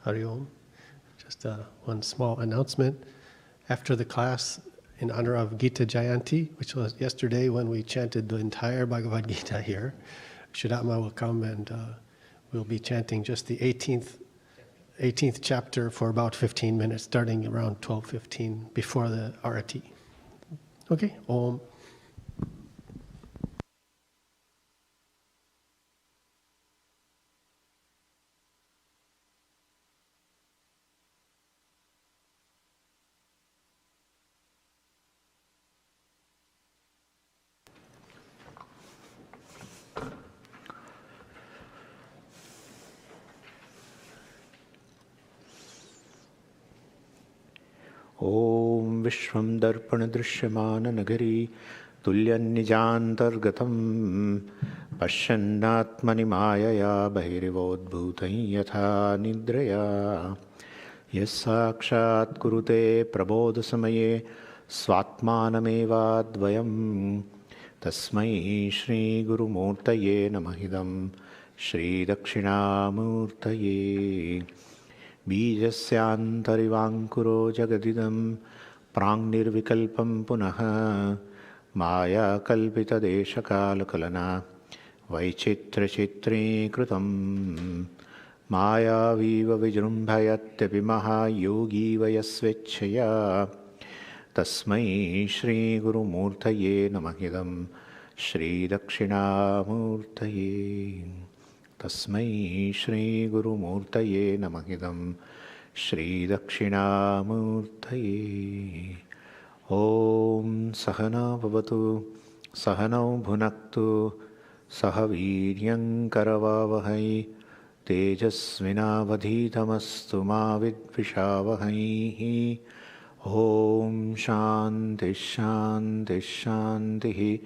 Hari Om. Just one small announcement. After the class, in honor of Gita Jayanti, which was yesterday when we chanted the entire Bhagavad Gita here, Shudatma will come and we'll be chanting just the 18th chapter for about 15 minutes, starting around 12:15 before the Arati. Okay, Om. Om Vishwam Darpana Drishyamana Nagari Tulyannijantargatam Pashyannatmani Mayaya Bhairivodbhutai Yatha Nidraya Yasakshat Kurute Prabodasamaye Swatmanamevadvayam Tasmai Shri Guru Murtaye Namahidam Shri Dakshinamurtaye Bijasyantarivangkuro jagadidam prangnirvikalpam punaha maya kalpita deshakalakalana vaichitra chitri kritam maya viva vijrumbhayatyapi maha yogi vayasvechaya tasmai shri guru murtaye namahidam shri dakshinamurtaye Tasmai Shri Guru Murtaye Namahidam Shri Dakshinamurtaye Om Sahana Bhavatu Sahanau Bhunaktu Sahaviryam Karavavahai Tejasvinavadhitamastu ma vidvishavahai Om Shanti Shanti Shanti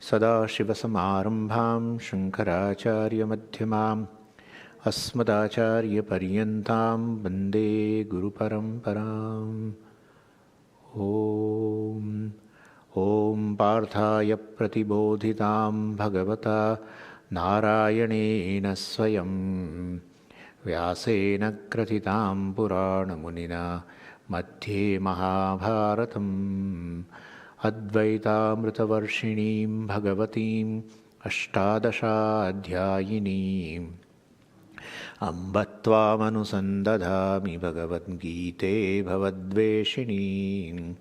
Sadashivasamarambham Shankaracharya Madhyamam Asmadacharya Paryantam Bande Guru Paramparam Om Om Parthaya Pratibodhitam Bhagavata Narayanena Swayam Vyasena Kratitam Purana Munina Madhye Mahabharatam Advaitamritavarshiniim Bhagavatim Ashtadashaadhyayiniim Ambatvāmanusandadhāmi Bhagavad Gīte Bhavadveshiniim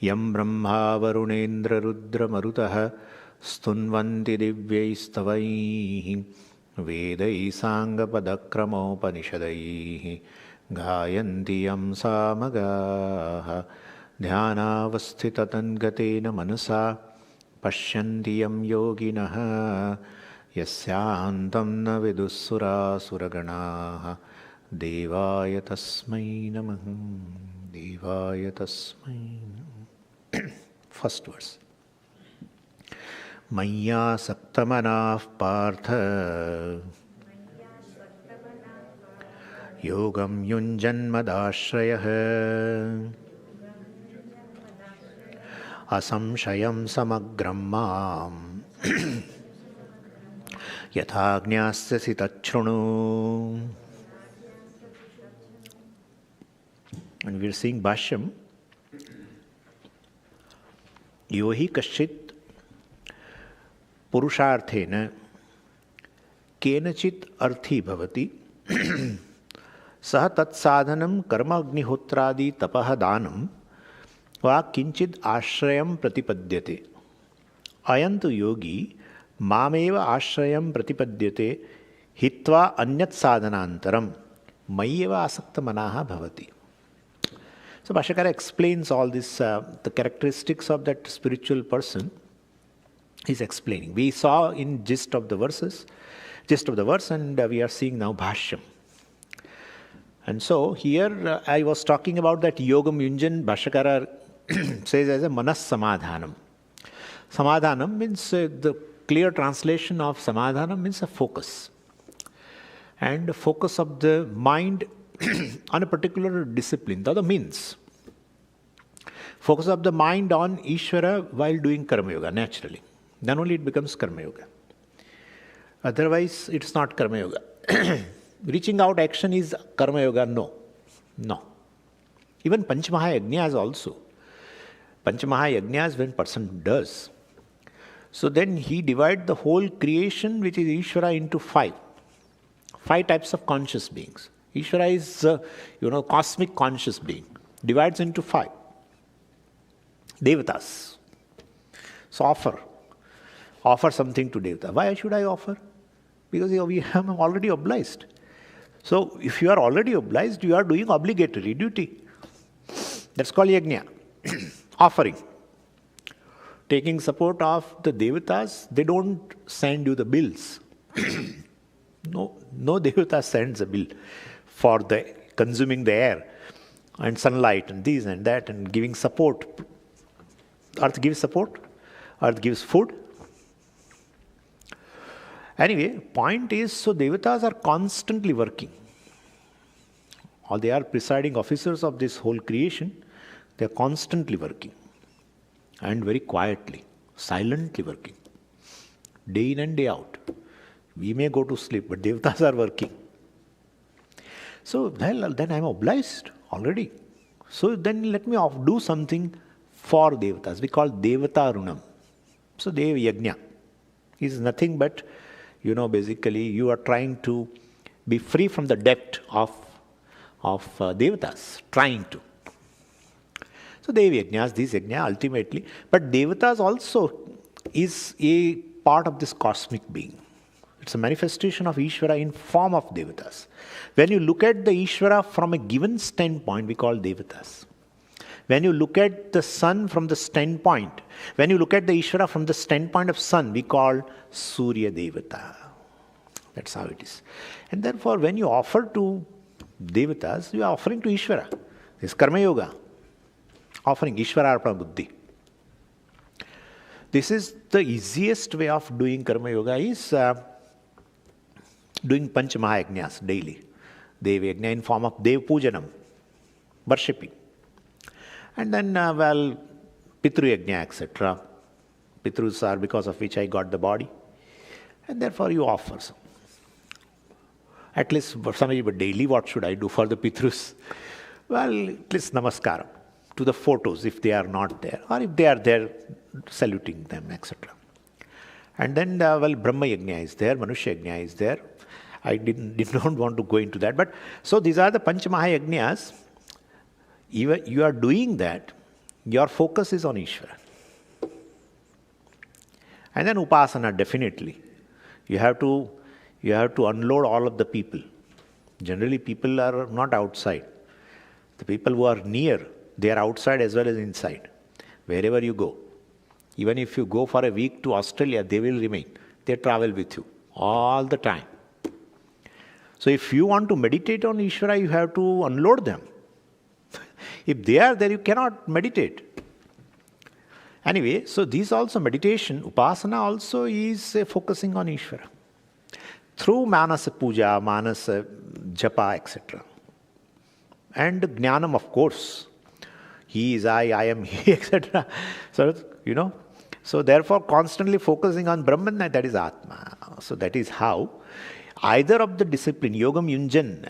Yam Brahma Varunendra Rudra Marutaha Stunvanti Divyaistavaihi Vedai Sanga Padakramopanishadaihi Gayanti Yam Samagaha Dhyanavasthitatanggatena manasa Pashyanti yam yoginaha Yasyantam na vidussura suraganaha Devaya tasmai namaha Devaya tasmai namaha First verse Maya saktamanah partha Yogam yunjanmadashrayah Asamshayam samagram mam Yathagnyasya tachrunu. And we are seeing Bhashyam. Yohi kaschit purusharthena kenachit arthi bhavati saha tat sadhanam karma agnihotradi tapaha danam va kinchid ashrayam pratipadyate. Ayantu yogi mameva ashrayam pratipadyate hitva anyat sadhanantaram mayeva asakta manaha bhavati. So Bhashyakara explains all this, the characteristics of that spiritual person. He's explaining. We saw in gist of the verse, and we are seeing now Bhashyam. And so here I was talking about that Yogam Yunjan Bhashyakara says as a Manas Samadhanam. Samadhanam means the clear translation of Samadhanam means a focus. And focus of the mind on a particular discipline, the means. Focus of the mind on Ishvara while doing Karma Yoga, naturally. Then only it becomes Karma Yoga. Otherwise, it's not Karma Yoga. reaching out action is karma yoga? No. No. Even Panchmahayajnas also. Panchmahayajnas when person does. So then he divides the whole creation, which is Ishvara, into five. Five types of conscious beings. Ishvara is, cosmic conscious being. Divides into five. Devatas. So offer something to Devata. Why should I offer? Because we am already obliged. So if you are already obliged, you are doing obligatory duty. That's called yajna. Offering. Taking support of the Devatas, they don't send you the bills. No Devata sends a bill for the consuming the air and sunlight and this and that and giving support. Earth gives support. Earth gives food. Anyway, point is, so Devatas are constantly working. Or they are presiding officers of this whole creation. They are constantly working. And very quietly, silently working. Day in and day out. We may go to sleep, but Devatas are working. So, well, then I am obliged already. So then let me do something for Devatas. We call Devata Runam. So Dev Yajna is nothing but, basically you are trying to be free from the debt of Devatas. Trying to. So Dev Yajnas, these Yajna ultimately. But Devatas also is a part of this cosmic being. It's a manifestation of Ishvara in form of Devatas. When you look at the Ishvara from a given standpoint, we call Devatas. When you look at the sun from the standpoint, when you look at the Ishvara from the standpoint of sun, we call Surya Devata. That's how it is. And therefore, when you offer to Devatas, you are offering to Ishvara. This is Karma Yoga. Offering Ishvara Arpana Buddhi. This is the easiest way of doing Karma Yoga is doing Panchmahayajnas daily. Dev Yajna in form of Dev Pujanam, worshipping. And then, Pitru Yajna, etc. Pitrus are because of which I got the body. And therefore you offer some. At least for somebody, but daily what should I do for the Pitrus? Well, at least Namaskaram to the photos if they are not there. Or if they are there, saluting them, etc. And then, Brahma Yajna is there, Manushya Yajna is there. I did not want to go into that. But so these are the Panchmahayajnas. You are doing that, your focus is on Ishvara. And then Upasana, definitely. You have to unload all of the people. Generally, people are not outside. The people who are near, they are outside as well as inside. Wherever you go. Even if you go for a week to Australia, they will remain. They travel with you all the time. So if you want to meditate on Ishvara, you have to unload them. If they are there, you cannot meditate. Anyway, so these also meditation, Upasana also is focusing on Ishvara. Through Manasa Puja, Manasa Japa, etc. And Jnanam, of course. He is I am he, etc. So, So therefore, constantly focusing on Brahman, that is Atma. So that is how either of the discipline, Yogam Yunjan,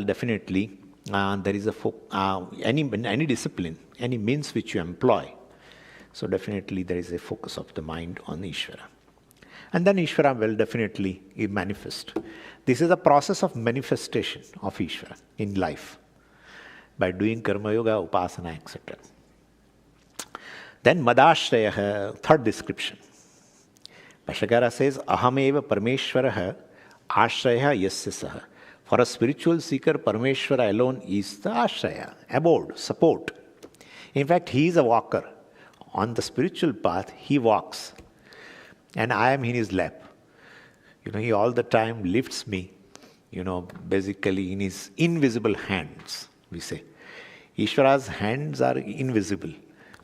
definitely there is any discipline, any means which you employ. So definitely there is a focus of the mind on Ishvara. And then Ishvara will definitely manifest. This is a process of manifestation of Ishvara in life by doing Karma Yoga, Upasana, etc. Then Madashraya, third description. Bhashyakara says, Ahameva Parmeshwaraha Ashraya Yasya Saha. For a spiritual seeker, Parmeshwara alone is the Ashraya, abode, support. In fact, he is a walker. On the spiritual path, he walks. And I am in his lap. He all the time lifts me, basically in his invisible hands, we say. Ishvara's hands are invisible.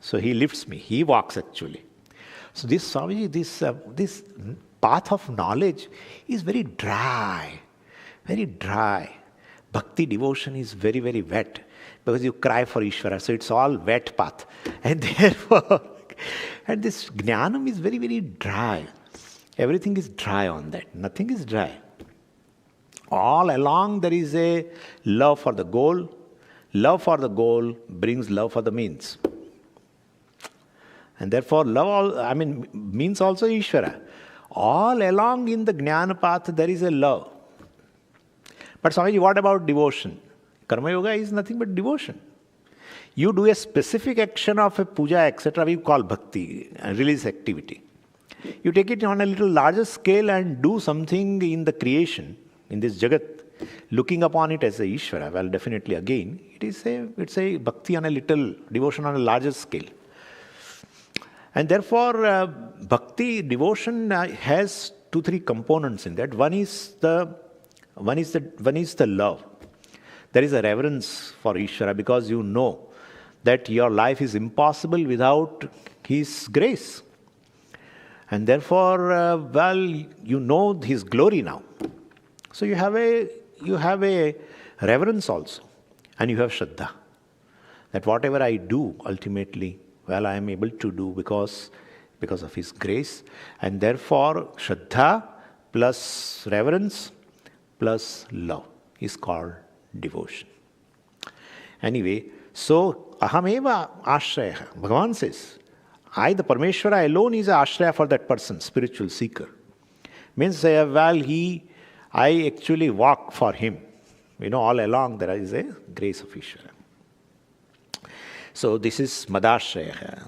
So he lifts me. He walks actually. So this Swamiji, this path of knowledge is very dry. Very dry. Bhakti devotion is very, very wet. Because you cry for Ishvara. So it's all wet path. And therefore, and this Jnanam is very, very dry. Everything is dry on that. Nothing is dry. All along there is a love for the goal. Love for the goal brings love for the means. And therefore, means also Ishvara. All along in the Jnana path, there is a love. But Swamiji, what about devotion? Karma Yoga is nothing but devotion. You do a specific action of a puja, etc., we call bhakti, release activity. You take it on a little larger scale and do something in the creation, in this Jagat, looking upon it as a Ishvara. Well, definitely again, it's a bhakti on a little, devotion on a larger scale. And therefore, bhakti, devotion has 2-3 components in that. One is the love. There is a reverence for Ishvara because you know that your life is impossible without His grace. And therefore, you know His glory now. So you have a reverence also. And you have Shraddha. That whatever I do, ultimately, I am able to do because of His grace. And therefore, Shraddha plus reverence plus love is called devotion. Anyway, so Ahameva Ashraya. Bhagavan says, I, the Parmeshwara alone, is an Ashraya for that person, spiritual seeker. Means, I actually walk for him. All along there is a grace of Ishvara. So this is Madashraya.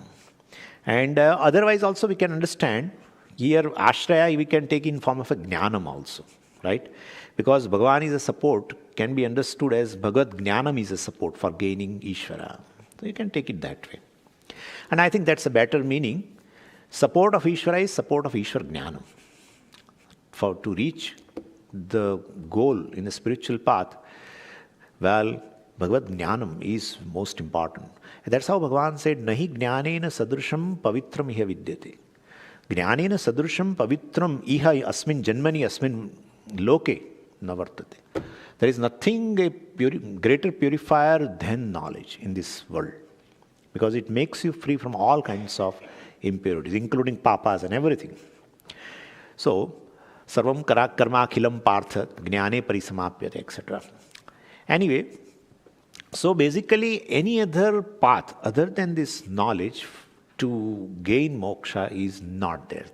And otherwise also we can understand, here Ashraya we can take in form of a Jnanam also, right? Because Bhagavan is a support, can be understood as Bhagavad Jnanam is a support for gaining Ishvara. So you can take it that way. And I think that's a better meaning. Support of Ishvara is support of Ishvara Jnanam. To reach the goal in the spiritual path, Bhagavad Jnanam is most important. And that's how Bhagavan said, Nahi jnanena sadrusham pavitram iha vidyate. Jnanena sadrusham pavitram iha asmin janmani asmin loke navartate. There is nothing greater purifier than knowledge in this world. Because it makes you free from all kinds of impurities, including papas and everything. So, sarvam karma akhilam partha jnane parisamapyate, etc. Anyway, so basically any other path other than this knowledge to gain moksha is not there.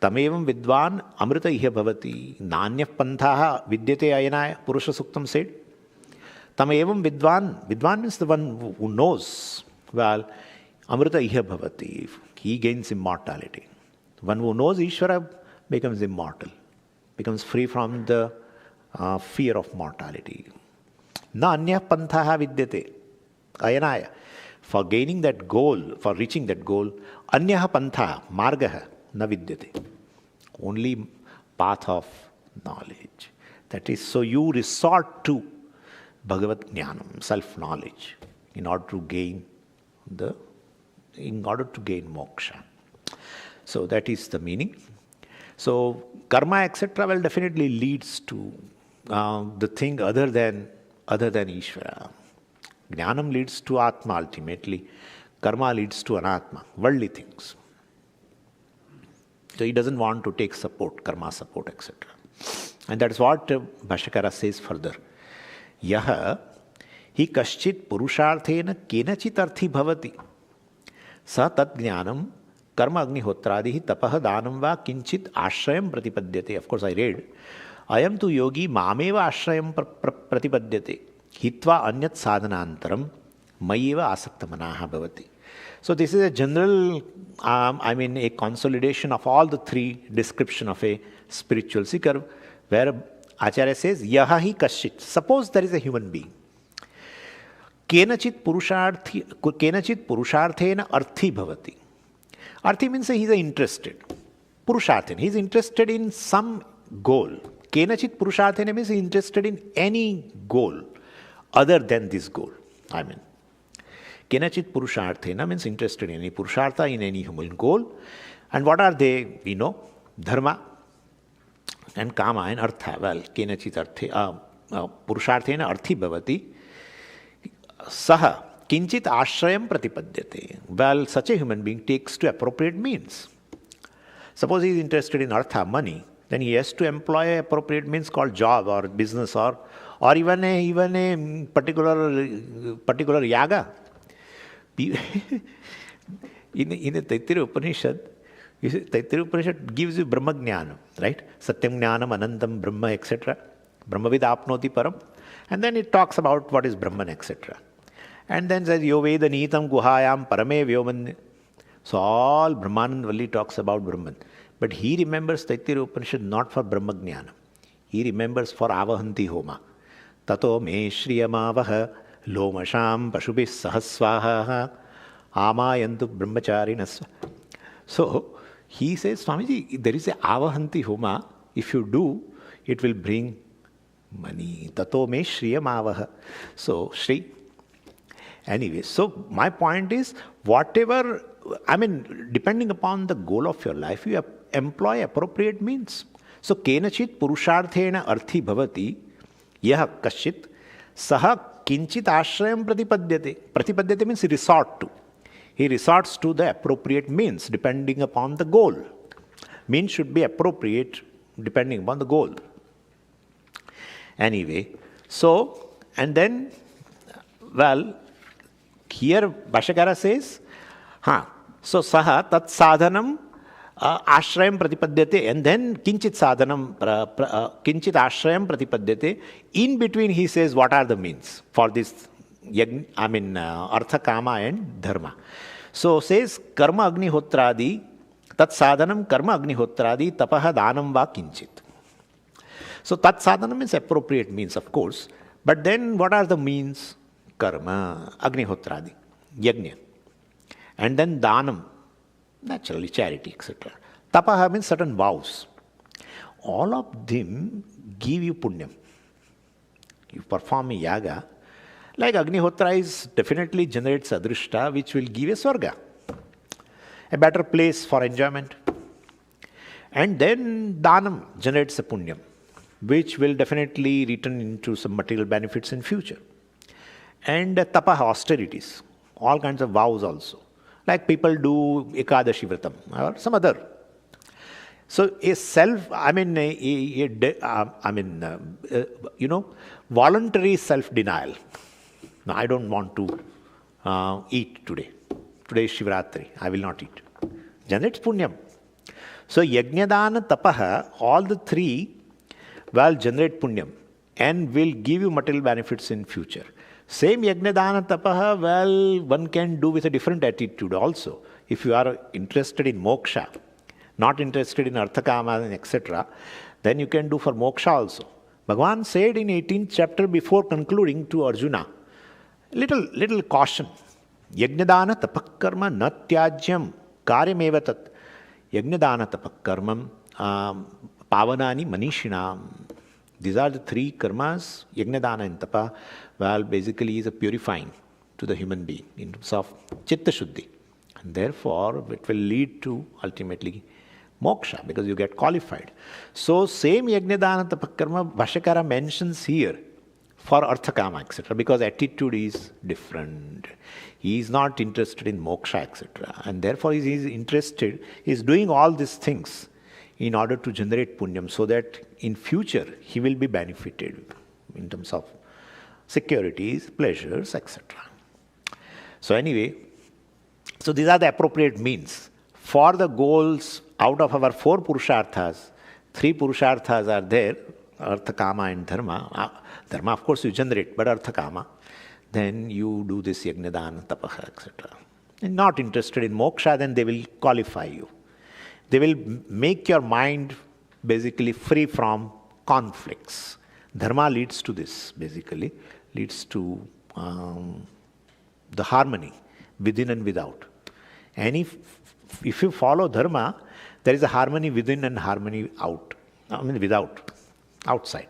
Tamevam vidvan amrita iha bhavati nanyah panthaha vidyate ayanaya, Purusha Suktam said. Tamevam vidvan means the one who knows. Amrita iha bhavati, he gains immortality. One who knows Ishvara becomes immortal, becomes free from the fear of mortality. Na anya panthaha vidyate ayanaya. For gaining that goal, for reaching that goal, anyaha panthaha margaha na vidyate. Only path of knowledge. That is, so you resort to Bhagavad Jnanam, self-knowledge, in order to gain moksha. So that is the meaning. So karma, etc., definitely leads to the thing other than Ishvara. Jnanam leads to Atma ultimately. Karma leads to Anatma, worldly things. So he doesn't want to take support, karma support, etc. And that's what Bhashyakara says further. Yaha hi kaschit purusharthena kenachit arthi bhavati sa tat jnanam karma agnihotradihi tapah danam va kinchit ashrayam pratipadyate. Of course I read, ayam tu yogi mameva ashrayam pratipadyate hitva anyat sadhanantaram mayeva asakta manaha bhavati. So this is a general, a consolidation of all the three description of a spiritual seeker, where Acharya says, yaha hi kaschit. Suppose there is a human being. Kenachit purusharthena arthi bhavati. Arthi means he is interested. Purusharthena, he is interested in some goal. Kenachit purusharthena means he is interested in any goal other than this goal. Kenachit purusharthena means interested in any purushartha, in any human goal. And what are they? We know, dharma and kama and artha. Well, kenachit purusharthena arthi bhavati saha kinchit ashrayam pratipadyate. Well, such a human being takes to appropriate means. Suppose he is interested in artha, money, then he has to employ appropriate means called job or business or even a particular yaga. In a Taittiriya Upanishad, you see, Taittiriya Upanishad gives you Brahma Jnana, right? Satyam Jnanam, Anantam, Brahma, etc. Brahmavid apnoti param. And then it talks about what is Brahman, etc. And then says, Yo Veda Nitam Guhayam Parame Vyoman. So all Brahmanand Valli talks about Brahman. But he remembers Taittiriya Upanishad not for Brahma Jnana. He remembers for Avahanti Homa. Tato me shriyamavaha lomasham pashubis sahasvaha amayantu brahmacharinasva. So he says, Swamiji, there is a Avahanti Homa. If you do, it will bring money. Tato me shriyamavaha. So, Shri. Anyway, so my point is, whatever, depending upon the goal of your life, you employ appropriate means. So, kenachit purusharthena arthi bhavati yah kashit saha kinchit ashrayam pratipadyate. Pratipadyate means resort to. He resorts to the appropriate means depending upon the goal. Means should be appropriate depending upon the goal. Anyway, so, and then, well, here Bhashyakara says, so saha tat sadhanam ashrayam pratipadyate, and then kinchit sadhanam, kinchit ashrayam pratipadyate. In between he says what are the means for this, artha, kama and dharma. So says karma agnihotradi, tat sadhanam karma agnihotradi tapaha danam va kinchit. So tat sadhanam means appropriate means, of course, but then what are the means? Karma, agnihotradi, yajna. And then danam, naturally charity, etc. Tapaha means certain vows. All of them give you punyam. You perform a yaga, like Agnihotra is definitely generates adrishta, which will give a swarga, a better place for enjoyment. And then danam generates a punyam, which will definitely return into some material benefits in future. And tapaha, austerities, all kinds of vows also. Like people do Ekadashi Vratam or some other. So a self, voluntary self-denial. No, I don't want to eat today. Today is Shivratri. I will not eat. Generates punyam. So yajnadana, tapaha, all the three will generate punyam and will give you material benefits in future. Same yajnadana, tapaha, well, one can do with a different attitude also. If you are interested in moksha, not interested in arthakama, etc., then you can do for moksha also. Bhagavan said in 18th chapter before concluding to Arjuna, little caution. Yajnadana tapakarma natyajyam karyameva tat. Yajnadana tapakarmam pavanani manishinam. These are the three karmas, yajnadana and tapa, well, basically is a purifying to the human being in terms of chitta shuddhi. And therefore, it will lead to ultimately moksha because you get qualified. So, same yajnadana tapakarma Bhashyakara mentions here for arthakama, etc., because attitude is different. He is not interested in moksha, etc. And therefore, he is interested, he is doing all these things in order to generate punyam so that in future he will be benefited in terms of securities, pleasures, etc. So anyway, so these are the appropriate means. For the goals out of our 4 purusharthas, 3 purusharthas are there, artha, kama and dharma. Dharma, of course, you generate, but artha, kama. Then you do this yajnadana, tapaha, etc. And not interested in moksha, then they will qualify you. They will make your mind basically free from conflicts. Dharma leads to this, basically, leads to the harmony within and without. And if you follow dharma, there is a harmony within and harmony out. Without, outside.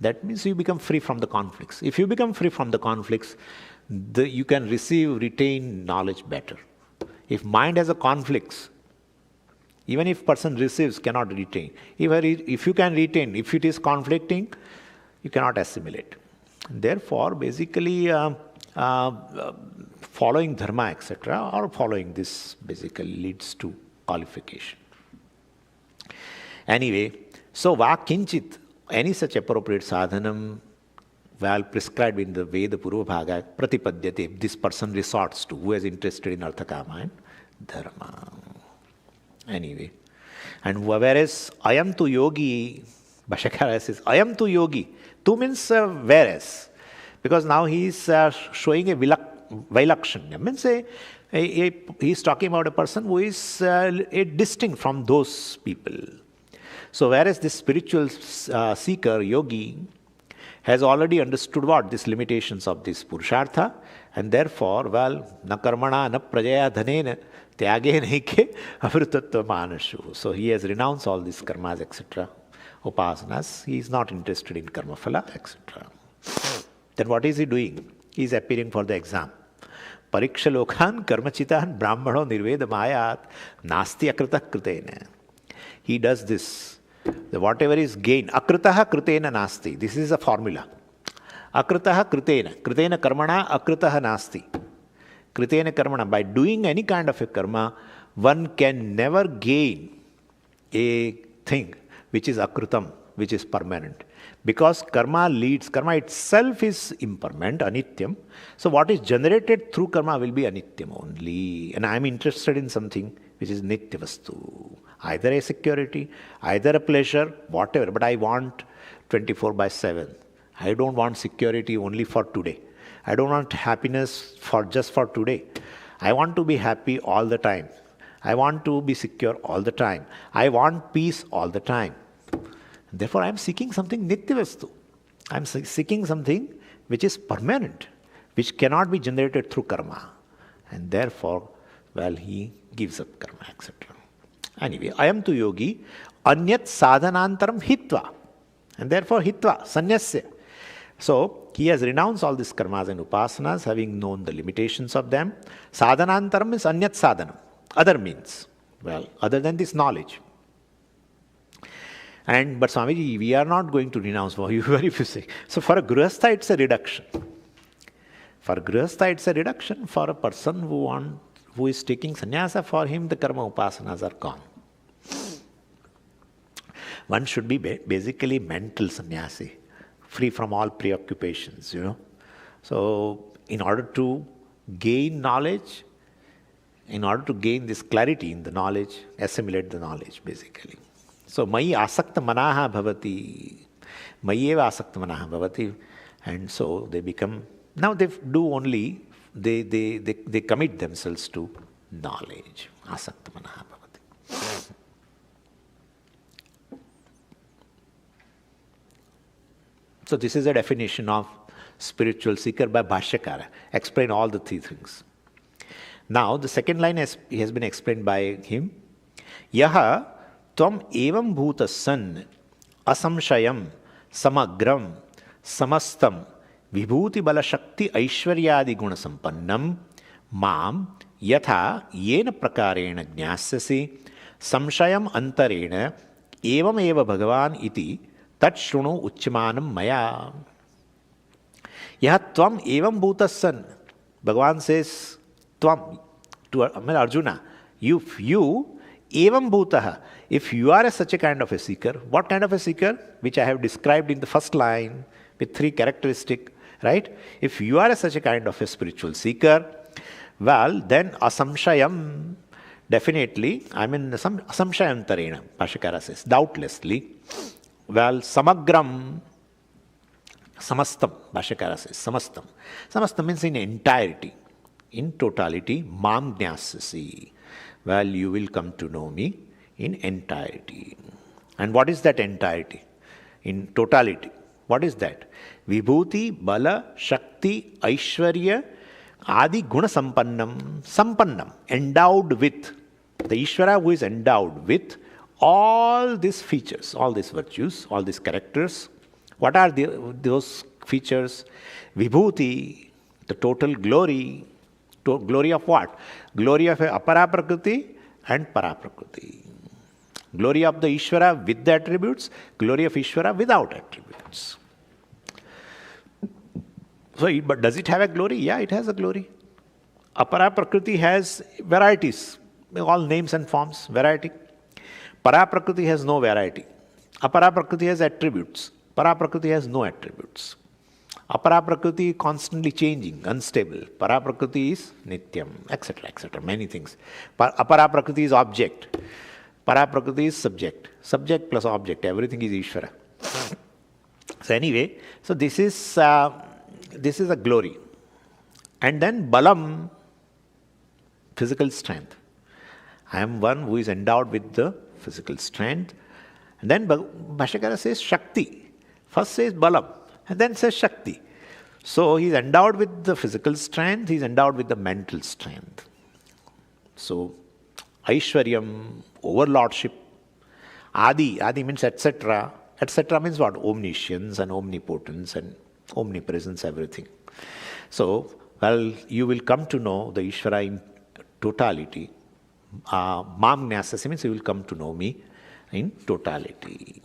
That means you become free from the conflicts. If you become free from the conflicts, you can retain knowledge better. If mind has a conflicts, even if person receives, cannot retain. If you can retain, if it is conflicting, you cannot assimilate. Therefore, basically, following dharma, etc., or following this basically leads to qualification. Anyway, so va kinchit, any such appropriate sadhanam, well prescribed in the Veda Purva Bhaga, pratipadyate, this person resorts to, who is interested in Artha Kama and Dharma. Anyway, and whereas ayam tu yogi, Bhashyakara says, ayam tu yogi, tu means whereas, because now he is showing a Vailakshanya, means he is talking about a person who is distinct from those people. So whereas this spiritual seeker, yogi, has already understood what? These limitations of this Purushartha, and therefore, well, na karmana, na prajaya dhanena, tyage nike avrutatva manashu. So he has renounced all these karmas, etc., upasanas. He is not interested in karma phala, etc. Then what is he doing? He is appearing for the exam. Pariksha lokhan karmachitan brahmano nirveda mayat nasti akrita kritena. He does this. Whatever is gain, akritaha kritena nasti. This is a formula. Akritaha kritena. Kritena karmana akritaha nasti. Kritena karmana. By doing any kind of a karma, one can never gain a thing which is akritam, which is permanent. Because karma itself is impermanent, anityam. So what is generated through karma will be anityam only. And I am interested in something which is nitya vastu. Either a security, either a pleasure, whatever. But I want 24/7. I don't want security only for today. I don't want happiness just for today. I want to be happy all the time. I want to be secure all the time. I want peace all the time. Therefore, I am seeking something nitya vastu. I am seeking something which is permanent, which cannot be generated through karma. And therefore, well, he gives up karma, etc. Anyway, ayam tu yogi anyat sadhanantaram hitva. And therefore, hitva, sannyasya. So, he has renounced all these karmas and upasanas, having known the limitations of them. Sadhanantaram is anyat sadhanam, other means. Well, other than this knowledge. But Swamiji, we are not going to renounce for you, very few say. So for a grihastha, it's a reduction. For a grihastha, it's a reduction. For a person who is taking sannyasa, for him the karma upasanas are gone. One should be basically mental sannyasi, free from all preoccupations, So in order to gain knowledge, in order to gain this clarity in the knowledge, assimilate the knowledge basically. So, Mayi asakta manaha bhavati. Mayi eva asakta manaha bhavati. And so they become, now they do only, they commit themselves to knowledge. Asakta manaha bhavati. So this is a definition of spiritual seeker by Bhashyakara. Explain all the three things. Now the second line has been explained by him. Yaha Tvam evam bhuta san asamshayam samagram samastam vibhuti bala shakti aishwaryadi guna sampannam mam yatha yena prakarena jnasyasi samshayam antarena evam eva bhagavan iti tat shrunu uchyamanam maya. Yaha tvam evam bhuta san. Bhagavan says tvam to Arjuna, you evam bhutaha. If you are such a kind of a seeker, what kind of a seeker? Which I have described in the first line with three characteristics, right? If you are such a kind of a spiritual seeker, well, then asamshayam, definitely, asamshayam tarena, Bhashyakara says, doubtlessly. Well, samagram, samastam, Bhashyakara says, samastam. Samastam means in entirety, in totality, mam jnasyasi. Well, you will come to know me in entirety. And what is that entirety? In totality. What is that? Vibhuti, Bala, Shakti, Aishwarya, Adi Guna Sampannam. Sampannam, endowed with. The Ishvara who is endowed with all these features, all these virtues, all these characters. What are those features? Vibhuti, the total glory. Glory of what? Glory of apara prakriti and para prakriti. Glory of the Ishvara with the attributes, glory of Ishvara without attributes. So, but does it have a glory? Yeah, it has a glory. Apara prakriti has varieties, all names and forms, variety. Paraprakriti has no variety. Aparaprakriti has attributes. Paraprakriti has no attributes. Aparaprakriti constantly changing, unstable. Paraprakriti is nityam, etc., etc. Many things. Aparaprakriti is object. Paraprakriti is subject. Subject plus object. Everything is Ishvara. So anyway, so this is a glory. And then balam, physical strength. I am one who is endowed with the physical strength. And then Bhashyakara says Shakti. First says balam, and then says Shakti. So he is endowed with the physical strength, he is endowed with the mental strength. So Aishwaryam, overlordship, Adi means etc. Etc. means what? Omniscience and omnipotence and omnipresence, everything. So, well, you will come to know the Ishvara in totality. Mam Gnasasi means you will come to know me in totality.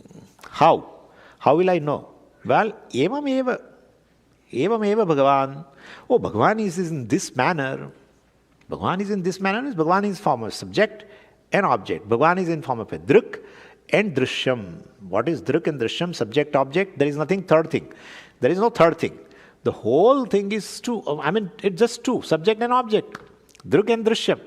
How? How will I know? Well, evam eva Bhagavan. Oh, Bhagavan is in this manner. Bhagavan is in this manner means Bhagavan is form of subject and object. Bhagavan is in form of a druk and drishyam. What is druk and drishyam? Subject, object. There is nothing third thing. There is no third thing. The whole thing is two. I mean, it's just two. Subject and object. Druk and drishyam.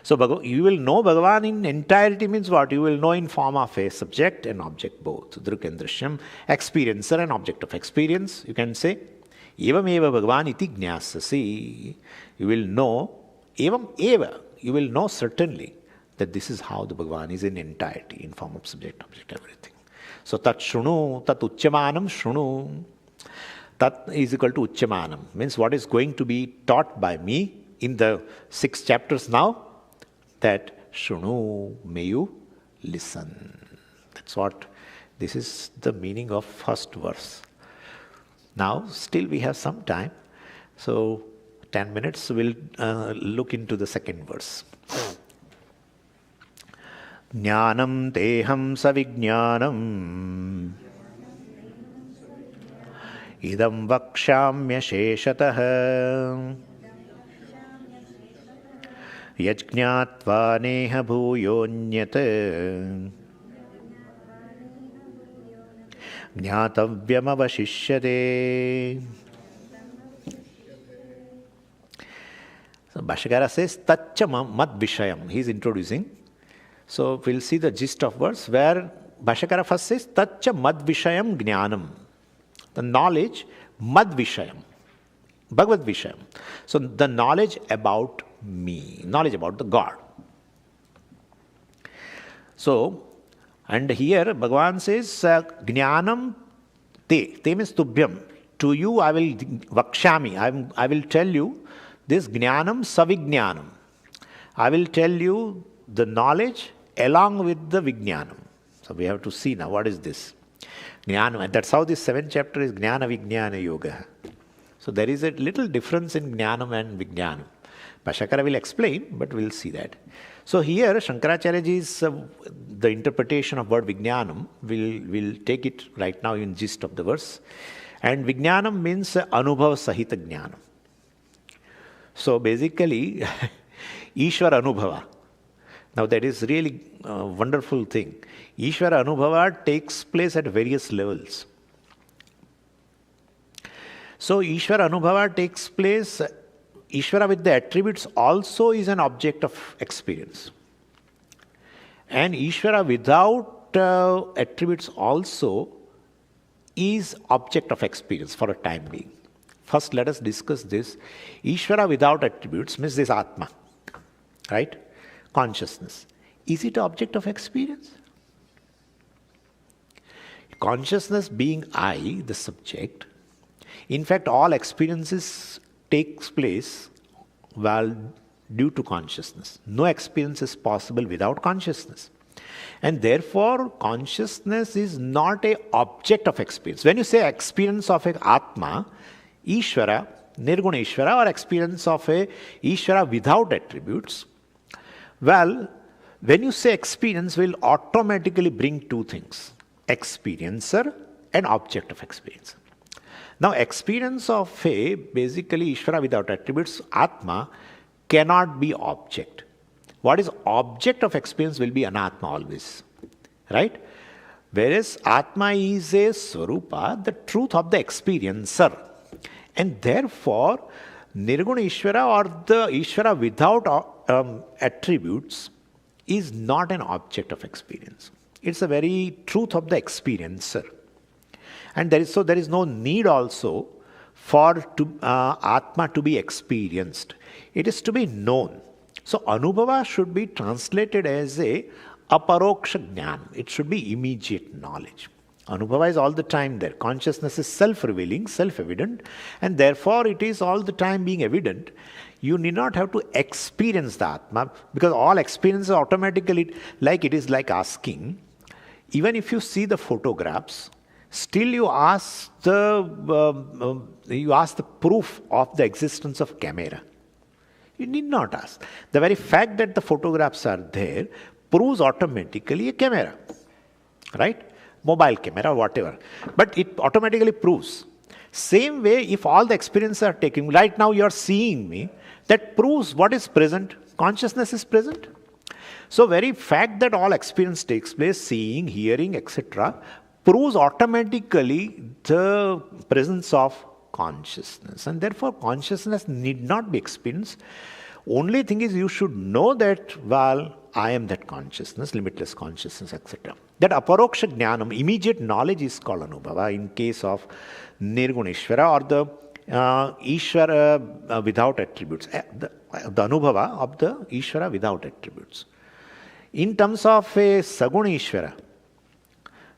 So you will know Bhagavan in entirety means what? You will know in form of a subject and object both. Druk and drishyam. Experiencer and object of experience. You can say. Evam eva Bhagavan iti gnasasi. You will know. Evam eva. You will know certainly that this is how the Bhagavan is in entirety, in form of subject, object, everything. So tat shrunu, tat uchyamanam shrunu. Tat is equal to uchyamanam. Means what is going to be taught by me in the 6 chapters now, that shrunu, may you listen. That's what, this is the meaning of first verse. Now, still we have some time. So, 10 minutes, we'll look into the second verse. Jnanam teham savijnanam idam vakshamya sheshatah yajñātvā neha bhūyonyat jñātavyam avashishyate. So Bhashyakara says Tacca mad vishayam. He is introducing. So we'll see the gist of verse where Bhashyakara first says Tacca mad vishayam jnanam. The knowledge mad vishayam. Bhagavad vishayam. So the knowledge about me, knowledge about the God. So, and here Bhagavan says jnanam te. Te means tubhyam. To you I will vakshami. I will tell you this jnanam savijnanam. I will tell you the knowledge along with the vijnanam. So we have to see now what is this. Jnanam. And that's how this 7th chapter is Jnana Vijnana Yoga. So there is a little difference in jnanam and vijnanam. Bhashyakara will explain, but we'll see that. So here Shankaracharyaji's the interpretation of word vijnanam, we'll take it right now in gist of the verse. And vijnanam means anubhava sahita jnanam. So basically, Ishvara Anubhava. Now that is really a wonderful thing. Ishvara Anubhava takes place at various levels. So Ishvara Anubhava takes place, Ishvara with the attributes also is an object of experience. And Ishvara without attributes also is object of experience for a time being. First, let us discuss this. Ishvara without attributes means this Atma, right? Consciousness. Is it object of experience? Consciousness being I, the subject, in fact, all experiences takes place while due to consciousness. No experience is possible without consciousness. And therefore, consciousness is not an object of experience. When you say experience of a Atma, Ishvara, Nirguna Ishvara, or experience of a Ishvara without attributes, well, when you say experience, will automatically bring two things. Experiencer and object of experience. Now, experience of a basically Ishvara without attributes, Atma, cannot be object. what is object of experience will be Anatma always. Right? Whereas Atma is a Swarupa, the truth of the experiencer. And therefore, Nirguna Ishvara or the Ishvara without attributes is not an object of experience. It's the very truth of the experiencer. And there is no need also for Atma to be experienced. It is to be known. So Anubhava should be translated as a aparoksha jnana. It should be immediate knowledge. Anubhava is all the time there. Consciousness is self-revealing, self-evident, and therefore it is all the time being evident. You need not have to experience the Atma, because all experience is automatically, like it is like asking, even if you see the photographs, still you ask the proof of the existence of camera. You need not ask. The very fact that the photographs are there proves automatically a camera, right? Mobile camera, whatever. But it automatically proves. Same way, if all the experiences are taking, right now you are seeing me, that proves what is present. Consciousness is present. So very fact that all experience takes place, seeing, hearing, etc., proves automatically the presence of consciousness. And therefore consciousness need not be experienced. Only thing is you should know that, well, I am that consciousness, limitless consciousness, etc. That aparoksha jnanam, immediate knowledge, is called Anubhava in case of Nirguna Ishvara or the Ishvara without attributes. The Anubhava of the Ishvara without attributes. In terms of a Saguna Ishvara,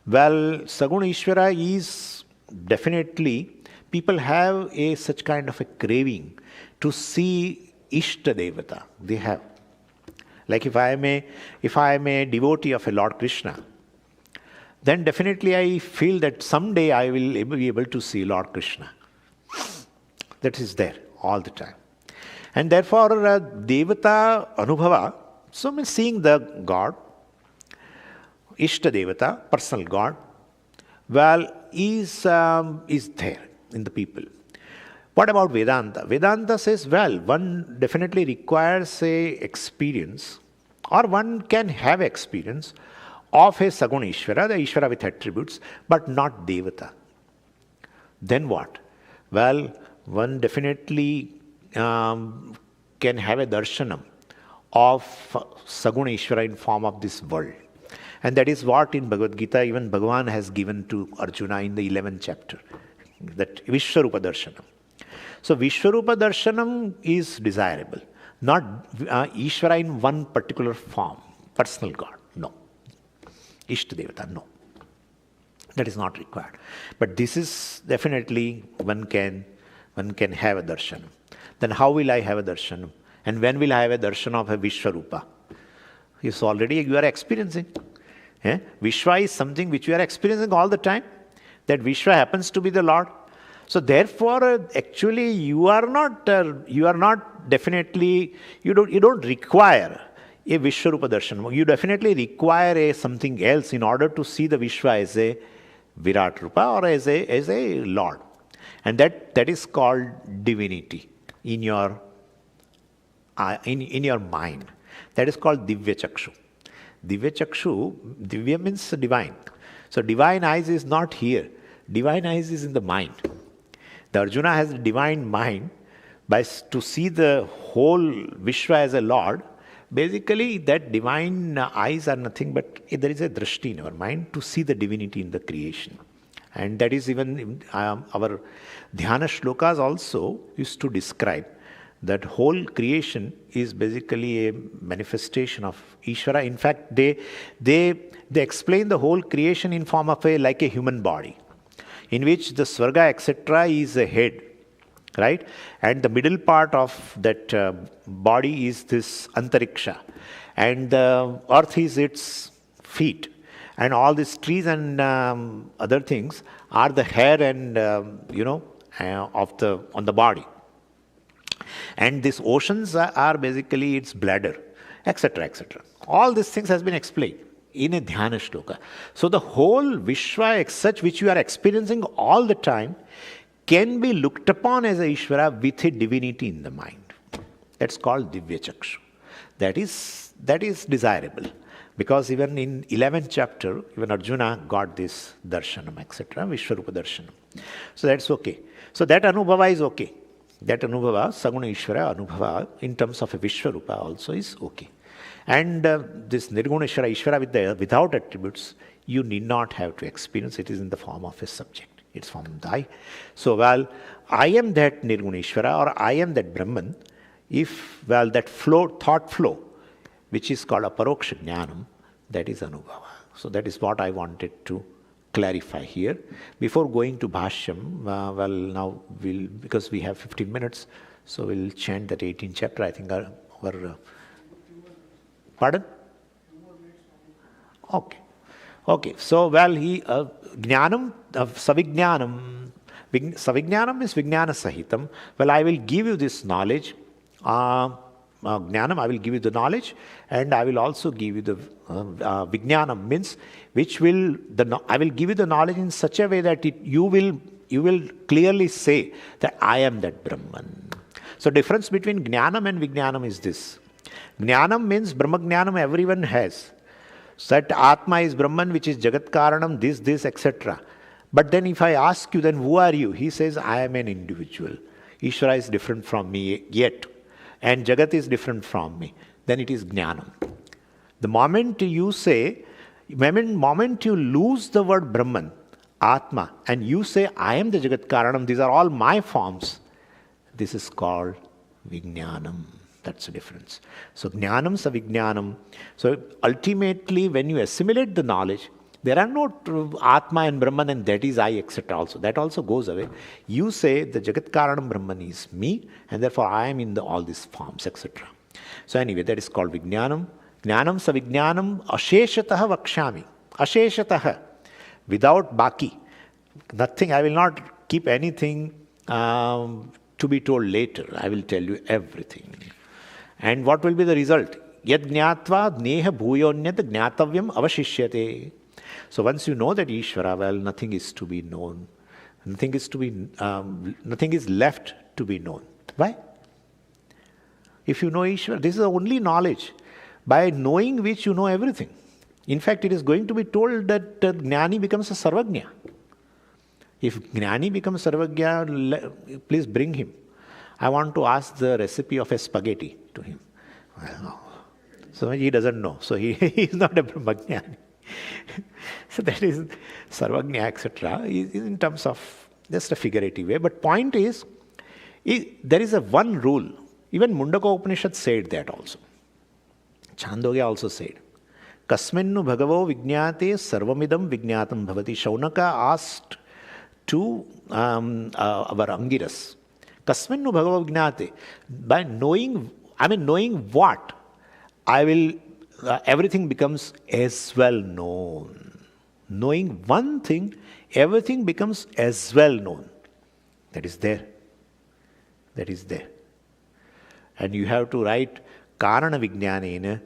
well, Saguna Ishvara is definitely, people have such kind of a craving to see Ishta Devata. They have. Like if I am a devotee of a Lord Krishna, then definitely I feel that someday I will be able to see Lord Krishna. That is there all the time. And therefore, Devata Anubhava, so means seeing the God, Ishta Devata, personal God, well, is there in the people. What about Vedanta? Vedanta says, well, one definitely requires a experience, or one can have experience of a Saguna Ishvara, the Ishvara with attributes, but not Devata. Then what? Well, one definitely can have a darshanam of Saguna Ishvara in form of this world. And that is what in Bhagavad Gita even Bhagavan has given to Arjuna in the 11th chapter, that Vishwarupa darshanam. So Vishwarupa darshanam is desirable, not Ishvara in one particular form, personal God, no. Ishta Devata, no. That is not required. But this is definitely one can have a darshanam. Then how will I have a darshanam? And when will I have a darshan of a Vishwarupa? It's already you are experiencing. Yeah? Vishwa is something which you are experiencing all the time. That Vishwa happens to be the Lord. So therefore, actually, you are not definitely, you don't require a Vishwarupa darshan. You definitely require something else in order to see the Vishwa as a Virat Rupa or as a Lord. And that is called divinity in your mind. That is called Divya Chakshu. Divya Chakshu, Divya means divine. So divine eyes is not here. Divine eyes is in the mind. The Arjuna has a divine mind to see the whole Vishwa as a Lord. Basically, that divine eyes are nothing but there is a drishti in our mind to see the divinity in the creation. And that is even our dhyana shlokas also used to describe that whole creation is basically a manifestation of Ishvara. In fact, they explain the whole creation in form of like a human body, in which the Swarga, etc. is a head, right? And the middle part of that body is this Antariksha. And the earth is its feet. And all these trees and other things are the hair and, on the body. And these oceans are basically its bladder, etc., etc. All these things has been explained in a dhyana shloka. So the whole Vishwa as such, which you are experiencing all the time, can be looked upon as a Ishvara with a divinity in the mind. That's called Divya Chakshu. That is that is desirable. Because even in 11th chapter, even Arjuna got this darshanam, etc., Vishwarupa darshanam. So that's okay. So that anubhava is okay. That anubhava, Saguna Ishvara anubhava, in terms of a Vishwarupa also is okay. And this Nirguna Ishvara, Ishvara Vidya, without attributes, you need not have to experience. It is in the form of a subject. It's from I. So, well, I am that Nirguna Ishvara, or I am that Brahman, if, well, that flow, thought flow, which is called aparoksha jnanam, that is anubhava. So that is what I wanted to clarify here. Before going to Bhashyam, well, now we'll, because we have 15 minutes, so we'll chant that 18th chapter. I think our pardon? Okay. Okay. So, well, jnanam, savijnanam, savijnanam is vijnana sahitam. Well, I will give you this knowledge. Jnanam, I will give you the knowledge, and I will also give you the vijnanam, means which will I will give you the knowledge in such a way that you will clearly say that I am that Brahman. So difference between jnanam and vijnanam is this. Jnanam means Brahma jnanam everyone has. So that Atma is Brahman, which is Jagat Karanam, this, etc. But then if I ask you, then who are you? He says, I am an individual. Ishvara is different from me yet. And Jagat is different from me. Then it is Jnanam. The moment you say, moment you lose the word Brahman, Atma, and you say, I am the Jagat Karanam, these are all my forms, this is called Vijnanam. That's the difference. So Jnanam sa Vijnanam. So ultimately, when you assimilate the knowledge, there are no Atma and Brahman and that is I, etc. also. That also goes away. You say the Jagat Karanam Brahman is me and therefore I am in all these forms, etc. So anyway, that is called Vijnanam. Jnanam sa Vijnanam asheshataha vakshami. Asheshataha. Without baki. Nothing. I will not keep anything to be told later. I will tell you everything. And what will be the result? Yad jnatva neha bhuyonyat jnatavyam avashishyate. So once you know that Ishvara, well, nothing is to be known. Nothing is left to be known. Why? If you know Ishvara, this is the only knowledge by knowing which you know everything. In fact, it is going to be told that Jnani becomes a Sarvagnya. If Jnani becomes Sarvagnya, please bring him. I want to ask the recipe of a spaghetti to him. Well, no. So he doesn't know. So he is not a Brahmajnani. So that is Sarvagnya, etc. is in terms of just a figurative way. But point is there is a one rule. Even Mundaka Upanishad said that also. Chandogya also said. Kasminnu bhagavo vijñāte sarvamidam vijñātam bhavati. Shaunaka asked to our Angiras. Kasminnu bhagavo vijñāte. By knowing what? Everything becomes as well known. Knowing one thing, everything becomes as well known. That is there. That is there. And you have to write Karana Vijnanena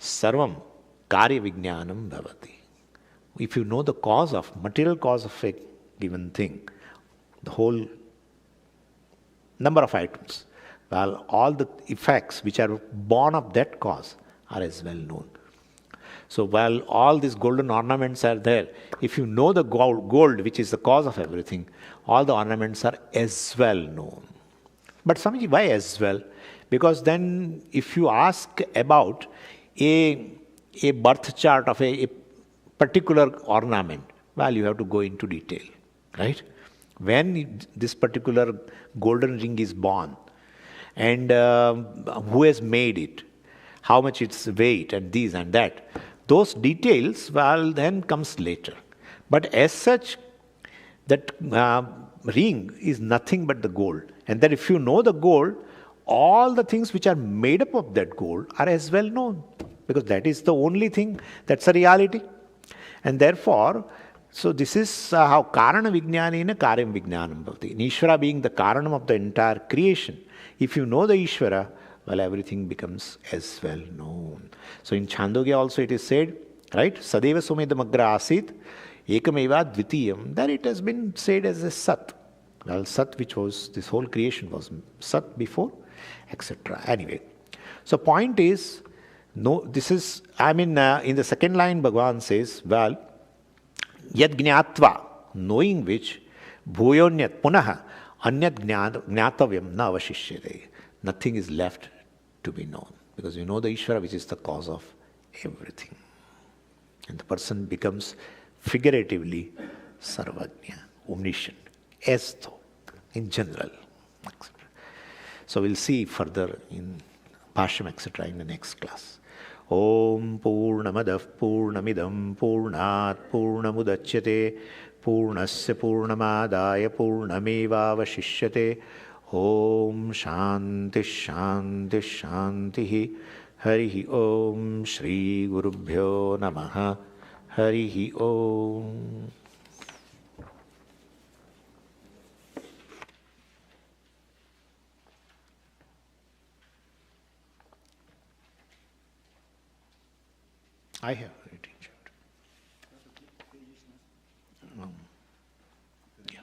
Sarvam Karya Vijnanam Bhavati. If you know the material cause of a given thing, the whole number of items, well, all the effects which are born of that cause are as well known. So while all these golden ornaments are there, if you know the gold which is the cause of everything, all the ornaments are as well known. But Swamiji, why as well? Because then if you ask about a birth chart of a particular ornament, well, you have to go into detail, right? When this particular golden ring is born, and who has made it, how much its weight, and this and that, those details, well, then comes later. But as such, that ring is nothing but the gold. And that if you know the gold, all the things which are made up of that gold are as well known. Because that is the only thing, that's a reality. And therefore, so this is how Karana Vijnanena Karyam Vijnanam Bhavati. Ishvara being the Karanam of the entire creation. If you know the Ishvara, well, everything becomes as well known. So in Chandogya also it is said, right? Sadeva Somedam Agra Asit, Ekameva Dvitiyam. There it has been said as a Sat. Well, Sat, which was, this whole creation was Sat before, etc. Anyway, so point is, No, this is, in the second line, Bhagavan says, well, yad gnatva, knowing which, bhuyonyat punaha, anyat gnatavyam na avashishyate. Nothing is left to be known. Because you know the Ishvara, which is the cause of everything. And the person becomes figuratively sarvagnya, omniscient, as though, in general. So we'll see further in Bhashyam, etc. in the next class. Om Purnamadav Purnamidam Purnat Purnamudachyate Purnasya Purnamadaya Purnamevavashishyate. Om Shanti Shanti Shanti. Harihi Om Shri Gurubhyo Namaha. Harihi Om. I have a reading chapter. Yeah.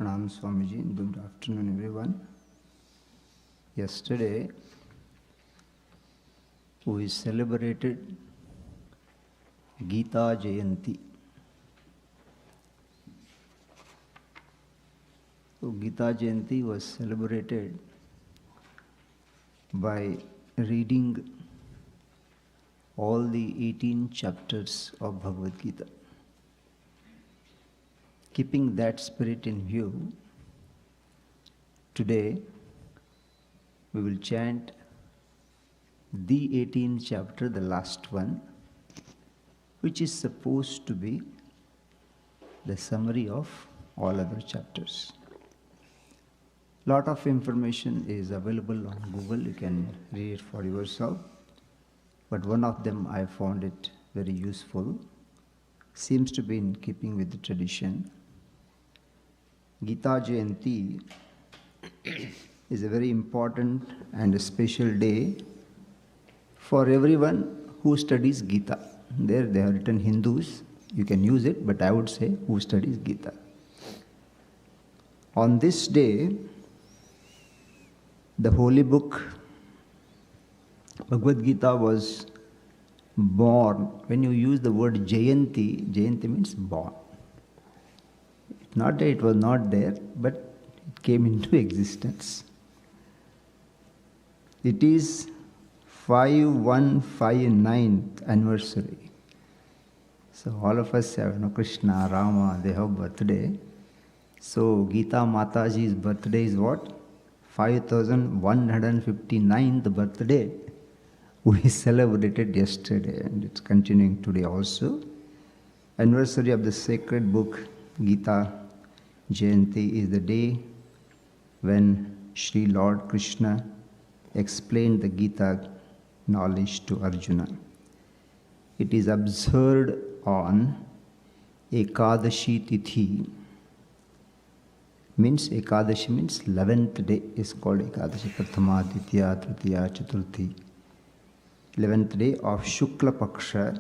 Pranam Swamiji, good afternoon everyone. Yesterday we celebrated Gita Jayanti. So Gita Jayanti was celebrated by reading all the 18 chapters of Bhagavad Gita. Keeping that spirit in view, today we will chant the 18th chapter, the last one, which is supposed to be the summary of all other chapters. Lot of information is available on Google, you can read it for yourself. But one of them I found it very useful, seems to be in keeping with the tradition. Gita Jayanti is a very important and a special day for everyone who studies Gita. There they have written Hindus, you can use it, but I would say who studies Gita. On this day, the holy book Bhagavad Gita was born. When you use the word Jayanti, Jayanti means born. Not that it was not there, but it came into existence. It is 5159th anniversary. So all of us have Krishna, Rama, they have birthday. So Gita Mataji's birthday is what? 5159th birthday. We celebrated yesterday and it's continuing today also. Anniversary of the sacred book Gita Jayanti is the day when Sri Lord Krishna explained the Gita knowledge to Arjuna. It is observed on Ekadashi Tithi. Ekadashi means 11th day is called Ekadashi. Prathama, Ditya, Tritiya, Chaturthi. 11th day of Shukla Paksha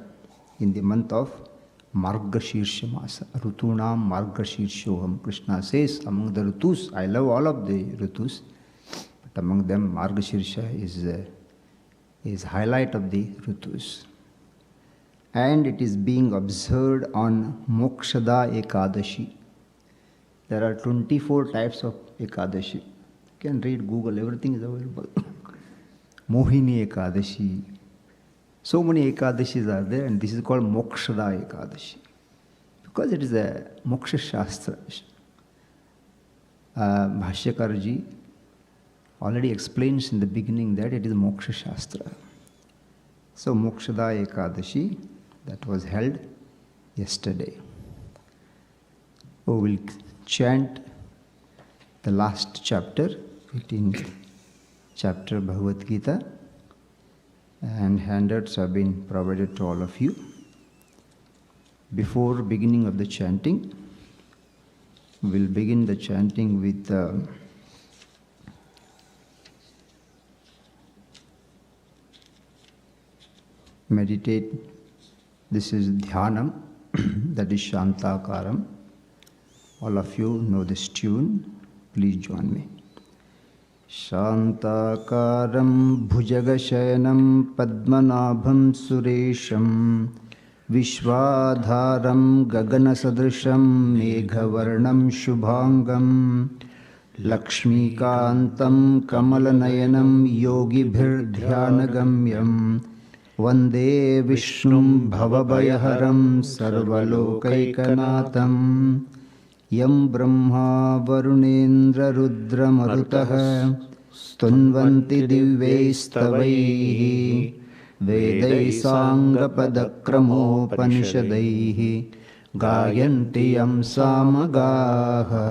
in the month of Margashirsha Masa. Rutunam Margashirshoham. Krishna says among the Rutus, I love all of the Rutus, but among them Margashirsha is highlight of the Rutus. and it is being observed on Mokshada Ekadashi. There are 24 types of Ekadashi. You can read Google, everything is available. Mohini Ekadashi. So many Ekadashis are there, and this is called Mokshada Ekadashi. Because it is a Moksha Shastra. Bhashyakarji already explains in the beginning that it is Moksha Shastra. So Mokshada Ekadashi, that was held yesterday. We will chant the last chapter, 18th chapter Bhagavad Gita, and handouts have been provided to all of you. Before beginning of the chanting, we will begin the chanting with meditate. This is Dhyanam, that is Shantakaram. All of you know this tune. Please join me. Shantakaram bhujagashayanam padmanabham suresham Vishwadharam gaganasadrisham meghavarnam shubhangam Lakshmikantam kamalanayanam yogibhirdhyanagamyam Vande Vishnum bhavabhayaharam sarvalokaikanaatam Yam Brahma Varunendra Rudra Marutaha Stunvanti Divyaistavaihi Vedai Sangapadakramopanisadaihi Gayanti Yam Samagaha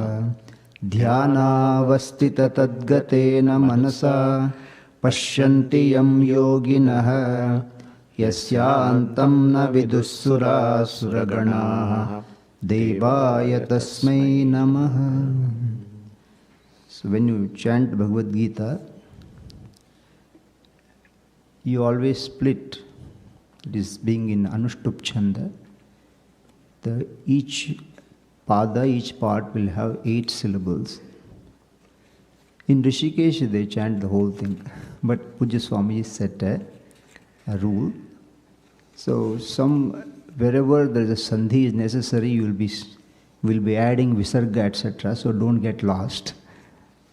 Dhyanavastita Tadgatena Manasa Pashyanti Yam Yoginaha Yasyantam Na Vidussura Suraganaha Devaya Tasmai Namaha. So when you chant Bhagavad Gita, you always split. It is being in Anushtup Chanda. Each pada, each part will have 8 syllables. In Rishikesh they chant the whole thing, but Pujya Swami set a rule. So wherever there is a sandhi is necessary, you will be adding visarga, etc. So don't get lost.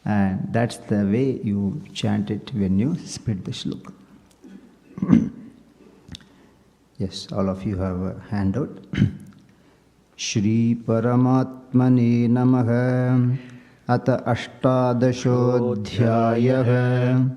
And that's the way you chant it when you split the shloka. Yes, all of you have a handout. Shri Paramatmane Namaha Ata Ashtadashodhyayah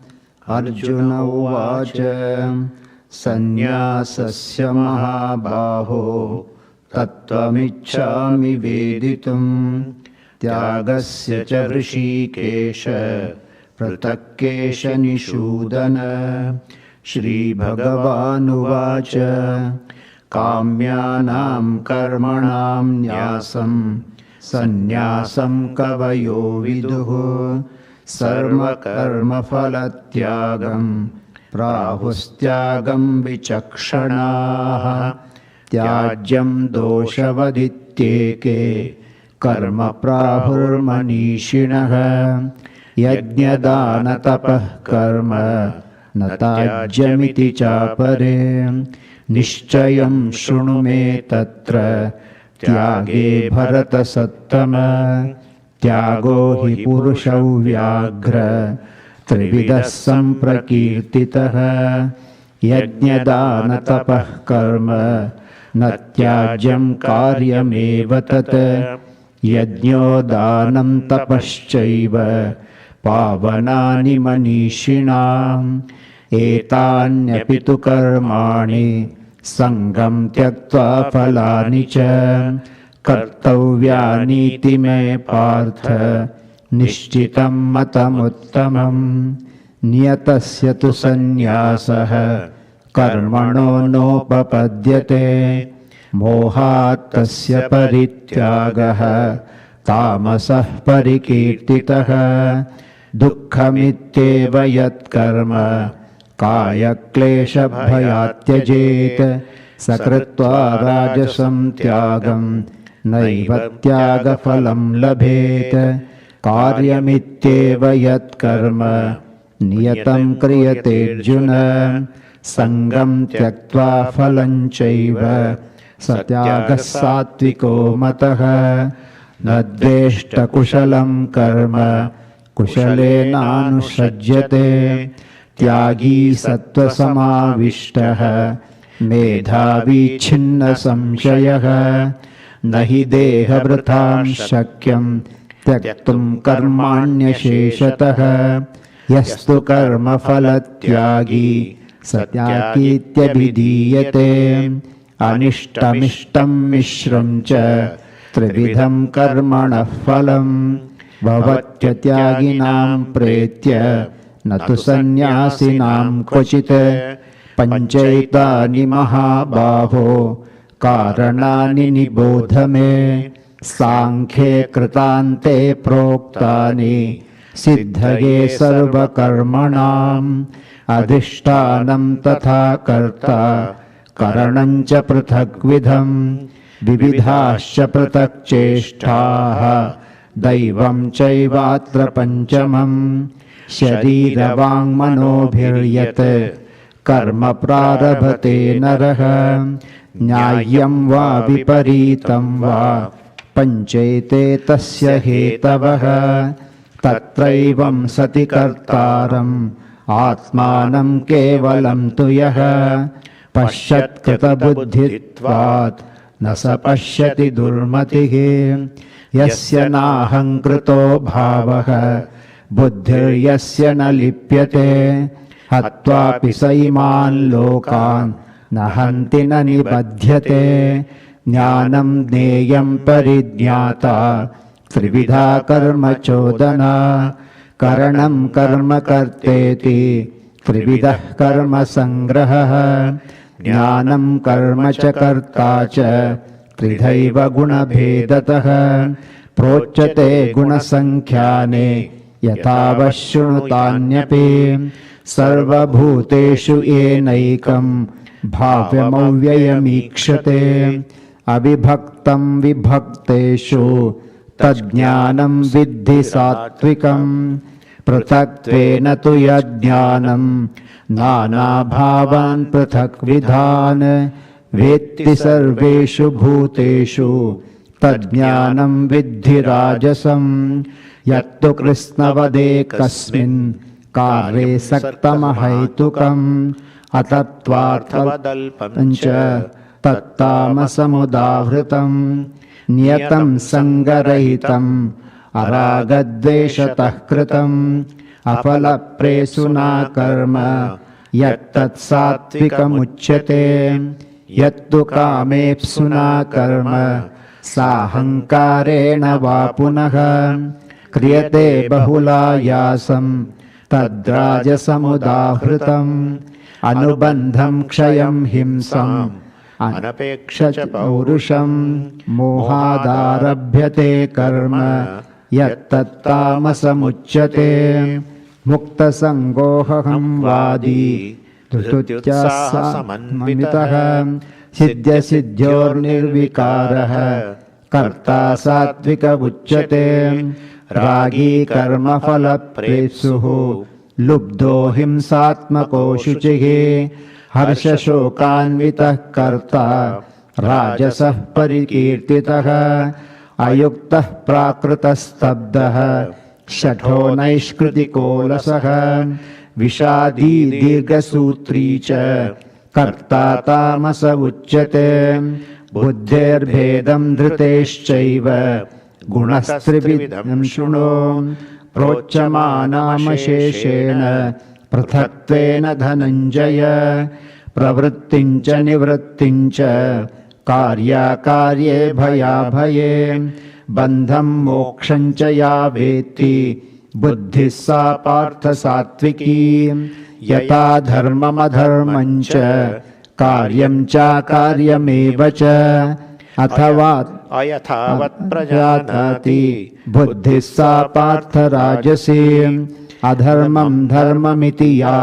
Arjuna Uvacha Sannyasasya Mahabaho Tattvamichhami Veditum Tyagasya cha Hrishikesha Pratakkesha Nishudana Shri Bhagavan Uvacha Kamyanam Karmanam Nyasam Sannyasam Kavayo Viduhu Sarva Karma Phalatyagam Prahustyagam Vichakshanaha Tyajyam Doshavadityeke Karma Prahurmanishinaha Yajnadana Tapah Karma Natajyamiti Chapare Nishchayam Shrunu Me Tatra Tyage Bharata Sattama Tyago Hi Purushau Vyagra Trividas Samprakirtitaha Yajnadana Tapah Karma Natyajyam Karyameva Tat Yajno Danam Tapaschaiva Pavanani Manishinam Etanyapitu Karmani Sangam Tyaktva Phalani Cha Kartavyani Me Partha Nishchitam Matamuttamam Niyatasya tu Sannyasaha Karmano Nopapadyate Mohatasya Parityagaha Tamasah Parikirtitaha Dukkhamityeva Yat Karma Kaya Klesha Bhayatyajet Sakritva Rajasam Tyagam Naiva Tyaga Phalam Labhet Karyamityeva Yat Karma Niyatam Kriyate Arjuna Sangam tyaktva phalam chaiva satyagas satviko mataha nadveshta kushalam karma kushalena anusajyate tyagi sattva samavishtaha medhavi chinna samshayaha nahi deha vratam shakyam tyaktum karmanyasheshataha yastu karma phalatyagi satyakityavidiyate anishtamishtam mishram cha trividham karmanah phalam bhavatyatyyaginam pretya natu sannyasinam kvachit panchaitani mahabhaho karanani nibodhame sankhye kritante proktani siddhaye sarvakarmanam adhishtanam tatha karta karanancha prithakvidham vividhascha pratak cheshtaha daivam chaivatra panchamam shariravaং manobhiryat karma prarabhate naraha nyayam va viparitam va panchayate tasya hetavaha tatraivam sati kartaram atmanam kevalam tuyaha pashyat krita buddhitvat nasa pashyati durmatihi yasya naham krito bhavaha buddhir yasya na lipyate hatvapi saiman lokan nahanti na nibadhyate jnanam jneyam parijñāta trividha karma chodana karanam karma karteti trividah karma sangraha jnanam karma cha karta cha tridhaiva guna bhedataha prochate guna sankhyane yathavashrunutânyapi sarva bhuteshu enaikam bhavyamauvyayamikshate abhibhaktam vibhakteshu tadjnanam viddhi sattvikam pratatvena tu yajnanam nana bhavan prathakvidhan vetti sarveshu bhuteshu tadjnanam viddhi rajasam yattu krishnavade kasmin kāre saktamahaitukam atattvārthavadalpamca tattamasamudāvritam niyatam sangarahitam aragadveshatah kritam apalapresuna karma yattat sattvikam yattu kāmepsuna karma sahankarena va punaha kriyate bahulayasam tadrajasamudāhritam anubandham kshayam himsam anapeksha cha paurusham mohadarabhyate karma yattattamasamuchyate mukta sangoham vadi dhrutyasa siddhya siddhyor nirvikaraha karta satvika uchyate ragi karma phala prepsuhu lubdho himsatmako shuchihi harsha shokanvitah karta rajasah parikirtitah ayuktah prakritastabdah shatho naishkritiko lasah vishadi dirghasutri cha karta tamasa uchyate buddhir bhedam dhriteshchaiva gunastrividham shuno prochamanamasheshena prathatvena dhananjaya pravrittincha nivrittincha karya karye bhaya bhaye bandham mokshancha ya veti buddhi sa partha satviki yata dharmam adharmancha karyam cha karyameva cha athavat ayathavat prajatati buddhi sa partha rajasi adharmam dharmamiti ya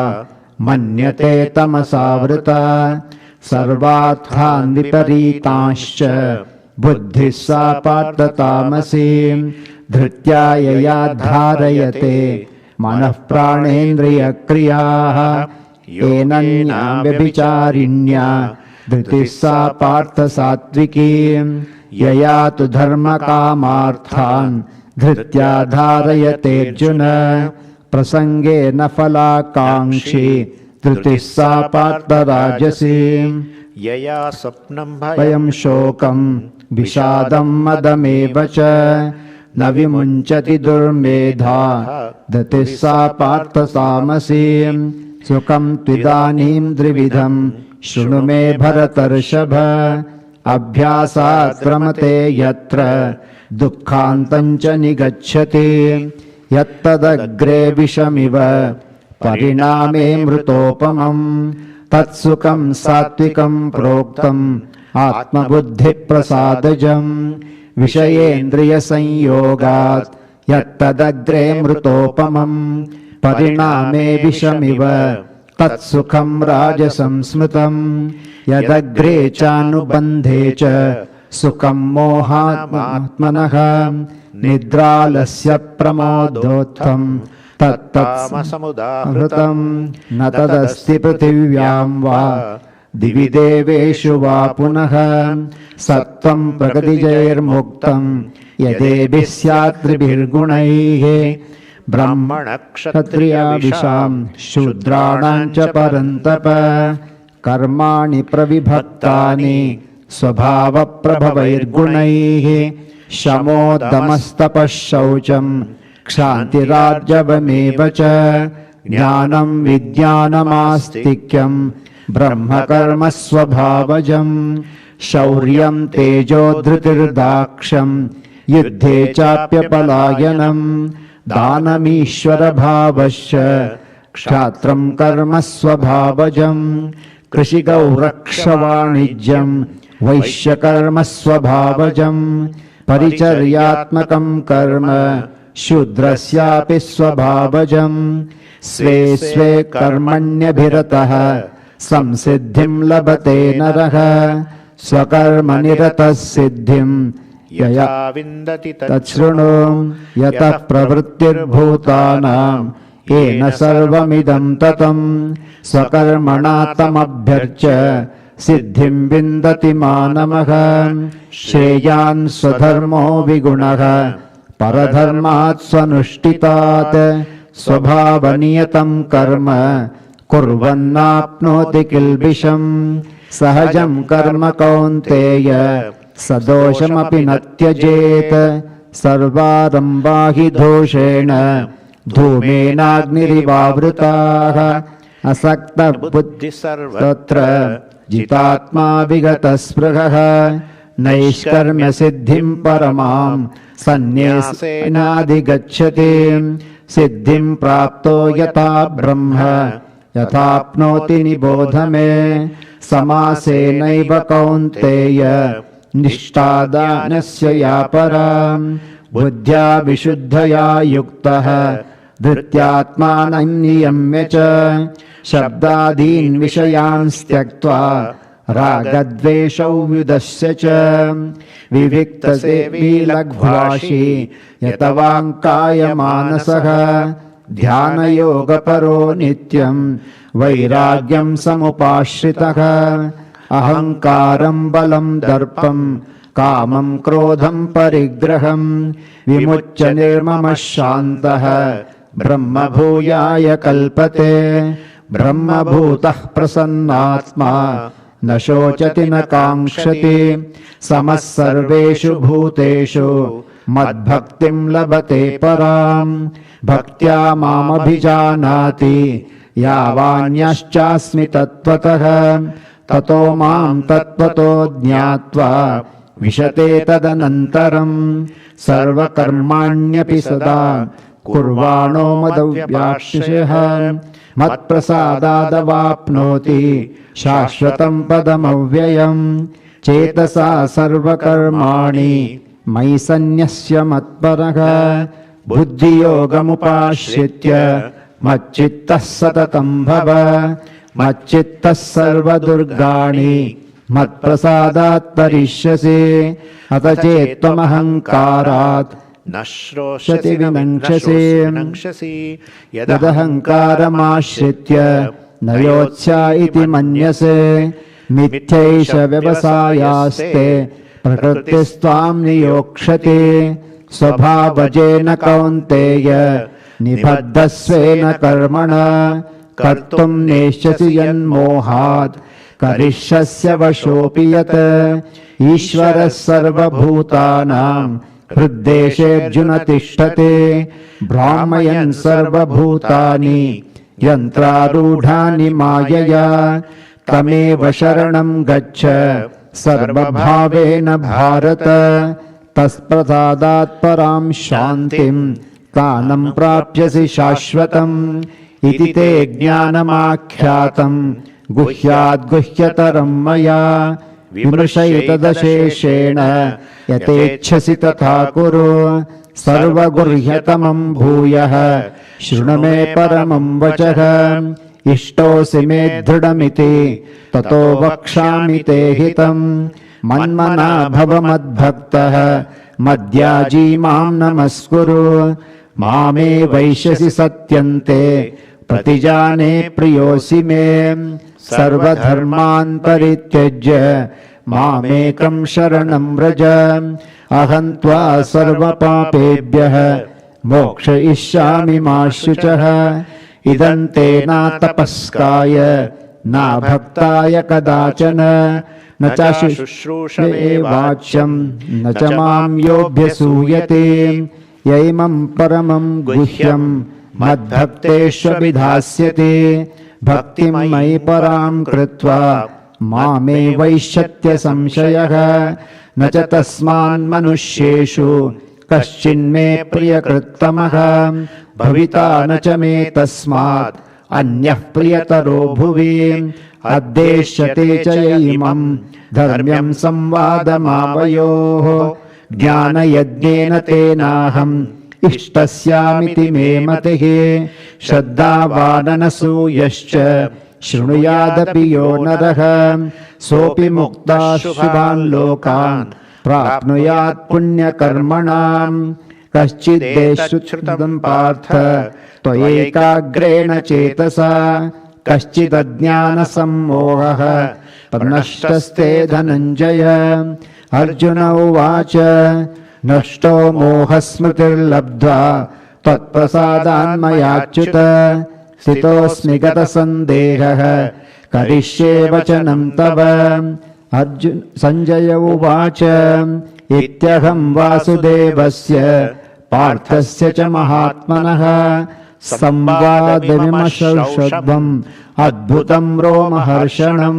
manyate tamasavrita sarvathan viparitāśca buddhi sa partha tamasi dhrityaya dharayate manah pranendriya kriyaha एनन्या व्यभिचारिण्या धृतिः सा पार्थ सात्विकी यया तु धर्मकामार्थान् धृत्या धारयतेऽर्जुन प्रसङ्गेन फलाकाङ्क्षी धृतिः सा पार्थ राजसी यया स्वप्नं भयं शोकं विषादं मदमेव च न विमुञ्चति दुर्मेधा धृतिः सा पार्थ तामसी सुखं त्विदानीं त्रिविधं शृणु मे भरतर्षभ अभ्यासात् रमते यत्र दुःखान्तं च निगच्छति यत्तदग्रे विषमिव परिणामे मृतोपमम् तत्सुखं सात्विकं प्रोक्तम् आत्मबुद्धिप्रसादजम् विषयेन्द्रियसंयोगात् यत्तदग्रे मृतोपमम् परिणामे विषमिव तत्सुखं राजसं स्मृतम् यदग्रे चानुबन्धे च सुखं मोहात्मनः निद्रालस्य प्रमादोत्थं तत्तमसमुदाहृतं न तदस्ति पृथिव्यां वा दिवि देवेषु वा पुनः सत्त्वं प्रकृतिजैर्मुक्तं यदेभिः स्यात् त्रिभिर्गुणैः ब्राह्मणक्षत्रियाविषां शूद्राणां च परन्तप कर्माणि प्रविभक्तानि स्वभावप्रभवैर्गुणैः शमो दमस्तपः शौचं क्षान्तिरार्जवमेव च ज्ञानं विज्ञानमास्तिक्यं ब्रह्मकर्म स्वभावजं शौर्यं तेजो धृतिर्दाक्ष्यं युद्धे चाप्यपलायनं दानमीश्वरभावश्च क्षात्रं कर्म स्वभावजं कृषिगौरक्षवाणिज्यं वैश्यकर्म स्वभावजं परिचर्यात्मकं कर्म शूद्रस्यापि स्वभावजं स्वे स्वे कर्मण्यभिरतः संसिद्धिं लभते नरः स्वकर्मनिरतः सिद्धिं यया विन्दति तच्छृणु यतः प्रवृत्तिर्भूतानां येन सर्वमिदं ततं स्वकर्मणा तमभ्यर्च्य सिद्धिं विन्दति मानवः श्रेयान् स्वधर्मो विगुणः परधर्मात् स्वनुष्ठितात् स्वभावनियतं कर्म कुर्वन्नाप्नोति किल्बिषम् सहजं कर्म कौन्तेय सदोषमपि न त्यजेत् सर्वारम्भा हि दोषेण धूमेनाग्निरिवावृताः असक्तबुद्धिस्तत्र जितात्मा विगतस्पृहः नैष्कर्म्यसिद्धिं परमां सन्न्यासेनाधिगच्छति सिद्धिं प्राप्तो यथा ब्रह्म यथाप्नोति निबोध मे समासेनैव कौन्तेय निष्ठादानस्य या परा बुद्ध्या विशुद्धया युक्तः धृत्यात्मानं नियम्य च शब्दादीन् विषयान् त्यक्त्वा रागद्वेषौ व्युदस्य च विविक्तसेवी लघ्वाशी यतवाङ्कायमानसः ध्यानयोगपरो नित्यं वैराग्यं समुपाश्रितः अहङ्कारं बलं दर्पं कामं क्रोधं परिग्रहं विमुच्य निर्ममः शान्तः ब्रह्मभूयाय कल्पते ब्रह्मभूतः प्रसन्नात्मा न शोचति न काङ्क्षति समः सर्वेषु भूतेषु मद्भक्तिं लभते परां भक्त्या मामभिजानाति यावान्यश्चास्मि तत्त्वतः ततो मां तत्त्वतो ज्ञात्वा विशते तदनन्तरं सर्वकर्माण्यपि सदा कुर्वाणो मदव्याशिषः मत्प्रसादादवाप्नोति शाश्वतं पदमव्ययं चेतसा सर्वकर्माणि मयि सन्न्यस्य मत्परः बुद्धियोगमुपाश्रित्य मच्चित्तः सततं भव मच्चित्तः सर्वदुर्गाणि मत्प्रसादात् तरिष्यसि अत चेत्त्वमहङ्कारात् न श्रोष्यसि विनङ्क्षसि यदहङ्कारमाश्रित्य यदहङ्कारमाश्रित्य नयोत्स्या इति मन्यसे मिथ्यैष व्यवसायास्ते प्रकृतिस्त्वां नियोक्ष्यति स्वभावजेन कौन्तेय निबद्धस्वेन कर्मणा कर्तुं नेष्यसि यन्मोहात् करिष्यस्य वशोऽपि यत् ईश्वरः सर्वभूतानां हृद्देशेऽर्जुन तिष्ठति भ्रामयन् सर्वभूतानि यन्त्रारूढानि मायया तमेव शरणं गच्छ सर्वभावेन भारत तत्प्रसादात् परां शान्तिं स्थानं प्राप्स्यसि शाश्वतम् इति ते ज्ञानमाख्यातं गुह्याद् गुह्यतरं मया विमृशैतदशेषेण यथेच्छसि तथा कुरु सर्वगुह्यतमं भूयः शृणु मे परमं वचः इष्टोऽसि मे दृढमिति ततो वक्ष्यामि ते हितं मन्मना भव मद्भक्तः मद्याजी मां नमस्कुरु मामे वैश्यसि सत्यन्ते प्रतिजाने प्रियोऽसि मे सर्वधर्मान् परित्यज्य मामेकं शरणं व्रज अहं त्वा सर्वपापेभ्यः मोक्षयिष्यामि मा शुचः इदं ते न तपस्काय न भक्ताय कदाचन न च शुश्रूषवे वाच्यं न च मां योऽभ्यसूयते यैमं परमं गुह्यं मद्भक्तेष्वभिधास्यते भक्तिं मयि परां कृत्वा मामे वैश्यत्य संशयः न च तस्मान् मनुष्येषु कश्चिन्मे प्रियकृत्तमः भविता न च मे तस्मात् अन्यः प्रियतरो भुवि अद्देश्यते च इमं धर्म्यं संवादमावयोः ज्ञानयज्ञेन तेनाहम् इष्टस्यामिति मे मतिः श्रद्धावाननसूयश्च शृणुयादपि यो नरः सोऽपि मुक्ताशुभान् लोकान् प्राप्नुयात् पुण्यकर्मणाम् कश्चिद्देशुच्छ्रुतं पार्थ त्वयैकाग्रेण चेतसा कश्चिदज्ञानसम्मोहः प्रनष्टस्ते धनञ्जय अर्जुन उवाच नष्टो मोहस्मृतिर्लब्ध्वा त्वत्प्रसादान्मयाच्युत स्थितोऽस्मि गतसन्देहः करिष्ये वचनं तव अर्जुन सञ्जय उवाच इत्यहं वासुदेवस्य पार्थस्य च महात्मनः संवादविमर्शौषध्वम् अद्भुतं रोमहर्षणं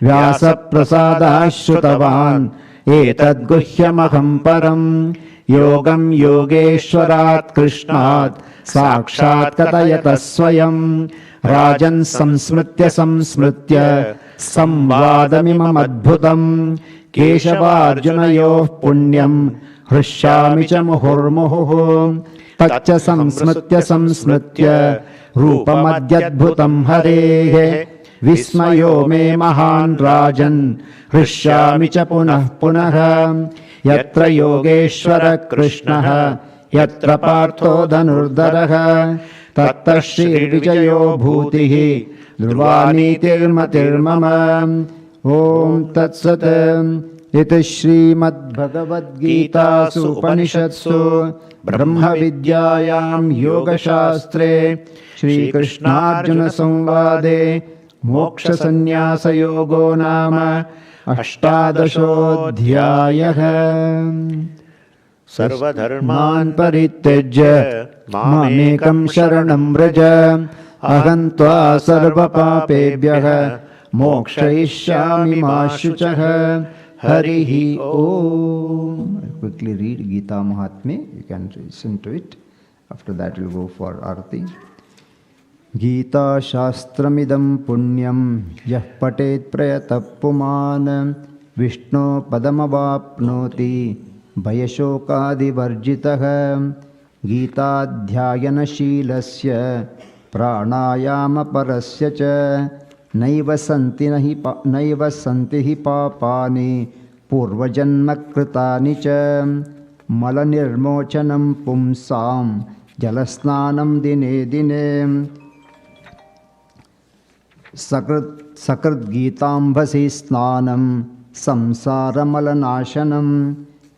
व्यासप्रसादात् श्रुतवान् एतद्गुह्यमहं परं योगं योगेश्वरात् कृष्णात् साक्षात् कथयतः स्वयं राजन् संस्मृत्य संस्मृत्य संवादमिममद्भुतं केशवार्जुनयोः पुण्यं हृष्यामि च मुहुर्मुहुः तच्च संस्मृत्य संस्मृत्य रूपमद्यद्भुतं हरेः विस्मयो मे महान् राजन् हृष्यामि च पुनः पुनः यत्र योगेश्वरः कृष्णः यत्र पार्थो धनुर्धरः तत्र श्रीर्विजयो भूतिः ध्रुवानीतिर्मतिर्मम ॐ तत्सत् इति श्रीमद्भगवद्गीतासु उपनिषत्सु ब्रह्मविद्यायां योगशास्त्रे श्रीकृष्णार्जुनसंवादे मोक्षसन्न्यासयोगो नाम 18 सर्वधर्मान् परित्यज्य मामेकं शरणं व्रज अहं त्वा सर्वपापेभ्यः मोक्षयिष्यामि मा शुचः हरिः ओम. Quickly read Gita Mahatmya. You can listen to it. After that we'll go for Arati. Gita शास्त्रमिदं पुण्यं यः पठेत् प्रयतः पुमान् विष्णो पदमवाप्नोति भयशोकादिवर्जितः गीताध्यायनशीलस्य प्राणायामपरस्य च नैव सन्ति हि पापानि पूर्वजन्मकृतानि च मलनिर्मोचनं पुंसां जलस्नानं दिने दिने सकृद्गीताम्भसि स्नानं संसारमलनाशनं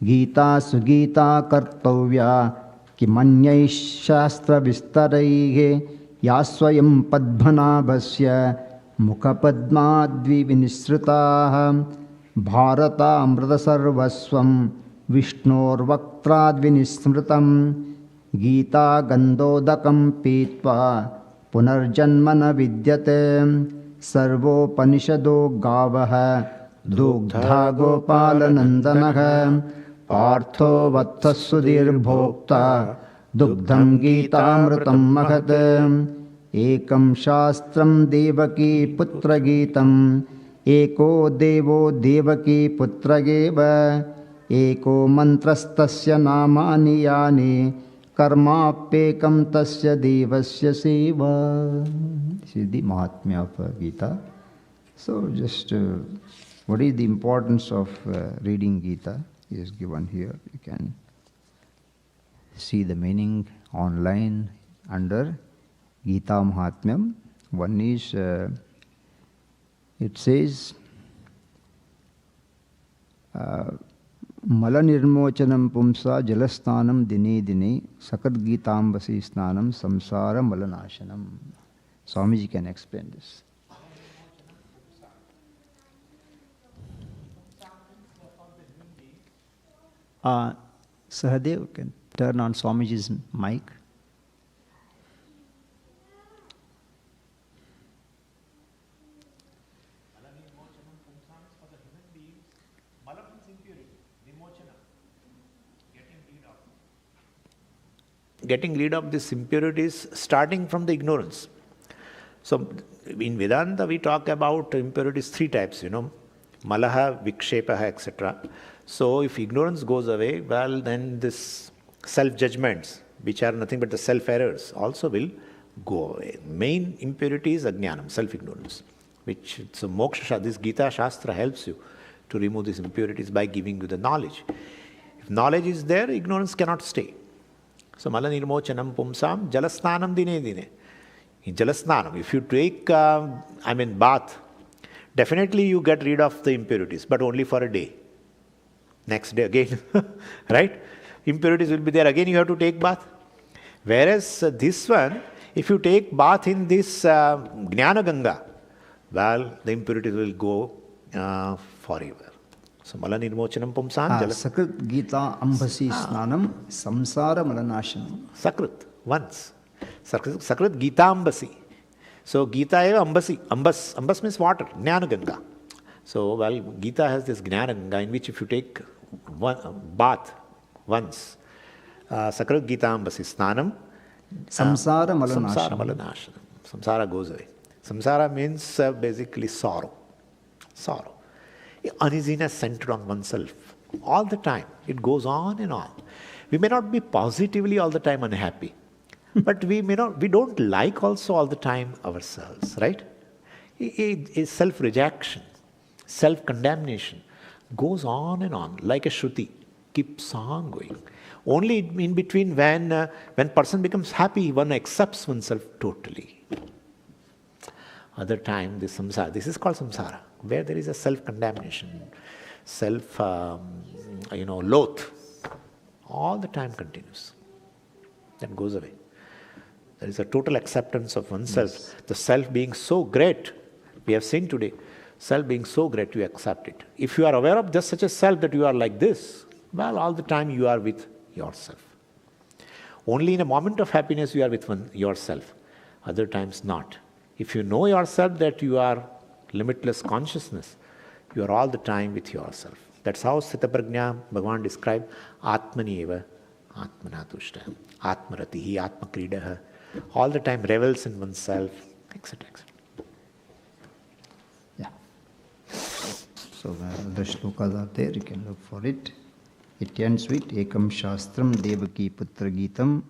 गीता सुगीता कर्तव्या किमन्यैः शास्त्रविस्तरैः या स्वयं पद्मनाभस्य मुखपद्माद्विनिसृताः भारतामृतसर्वस्वं विष्णोर्वक्त्राद्विनिस्मृतं गीता गन्धोदकं पीत्वा पुनर्जन्म न विद्यते सर्वोपनिषदो गावः दुग्धा गोपालनन्दनः पार्थो वत्सः सुधीर्भोक्ता दुग्धं गीतामृतं महत् एकं शास्त्रं देवकी पुत्रगीतम् एको देवो देवकी पुत्र एव एको मन्त्रस्तस्य नामानि यानि कर्माप्येकं तस्य देवस्य सेवा. This is the Mahatmya of Gita. So just what is the importance of reading Gita is given here. You can see the meaning online under Gita Mahatmyam. One is, it says, Malanirmochanam pumsa jalasnanam dine dine sakat gitambasi snanam samsara malanashanam. Swamiji can explain this. Sahadev can turn on Swamiji's mic. Getting rid of these impurities starting from the ignorance. So in Vedanta we talk about impurities three types, malaha, vikshepaha, etc. So if ignorance goes away, well then this self-judgments, which are nothing but the self-errors, also will go away. Main impurity is ajnanam, self-ignorance, so moksha, this Gita Shastra helps you to remove these impurities by giving you the knowledge. If knowledge is there, ignorance cannot stay. So malanirmochanam pumsam jalasnanam dine dine. In jalasnanam, if you take, bath, definitely you get rid of the impurities, but only for a day. Next day again, right? Impurities will be there, again you have to take bath. Whereas this one, if you take bath in this Jnana Ganga, well, the impurities will go forever. So malanirmochanam pumsam Sakrit Gita ambasi snanam samsara malanashanam. Sakrit, once. Sakrit Gita ambasi. So Gita eva ambasi. Ambas means water, Jnana Ganga. So, well, Gita has this Jnana Ganga in which if you take one bath once, Sakrit Gita ambasi snanam, samsara malanashanam. Samsara malanashanam. Samsara goes away. Samsara means basically sorrow. Sorrow. Uneasiness centered on oneself. All the time. It goes on and on. We may not be positively all the time unhappy. But we don't like also all the time ourselves, right? Self-rejection, self-condemnation goes on and on, like a Shruti, keeps on going. Only in between when person becomes happy, one accepts oneself totally. Other time, this samsara, this is called samsara, where there is a self-condemnation, loath, all the time continues. That goes away. There is a total acceptance of oneself. Yes. The self being so great, we have seen today, self being so great, you accept it. If you are aware of just such a self that you are like this, well, all the time you are with yourself. Only in a moment of happiness you are with yourself, other times not. If you know yourself that you are limitless consciousness, you are all the time with yourself. That's how Sthitaprajna Bhagavan described Atmani eva Atmana tushta, Atmaratihi, Atmakridaha, all the time revels in oneself, etc. etc. Yeah. So the shlokas are there, you can look for it. It ends with Ekam Shastram Devaki Putra Gitam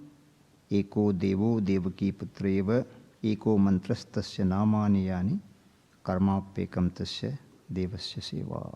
Eko Devo Devaki Putra eva Eko Mantrastasya Namani Yani Karmapekam Tasya Devasya Seva.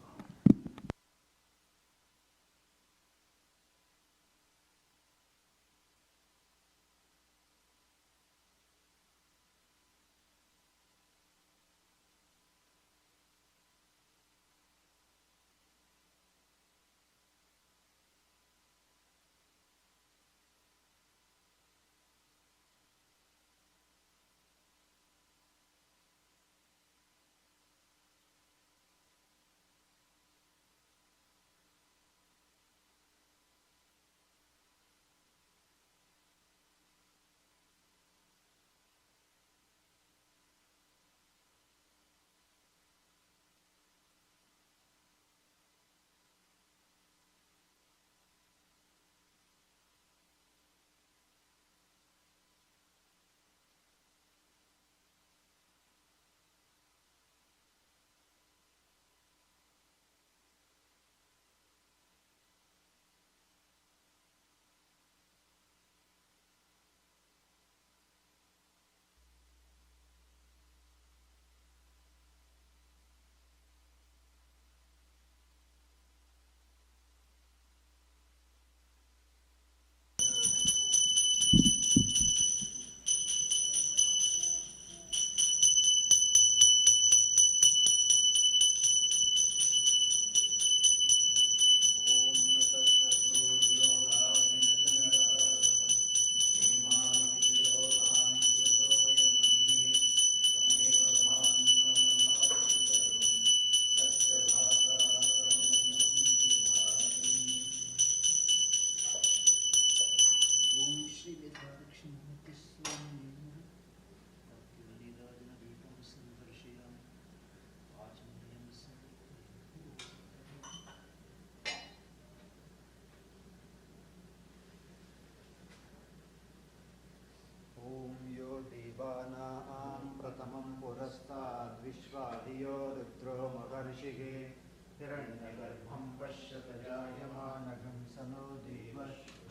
हिरण्यगर्भं पश्यत जायमानघं सनो देव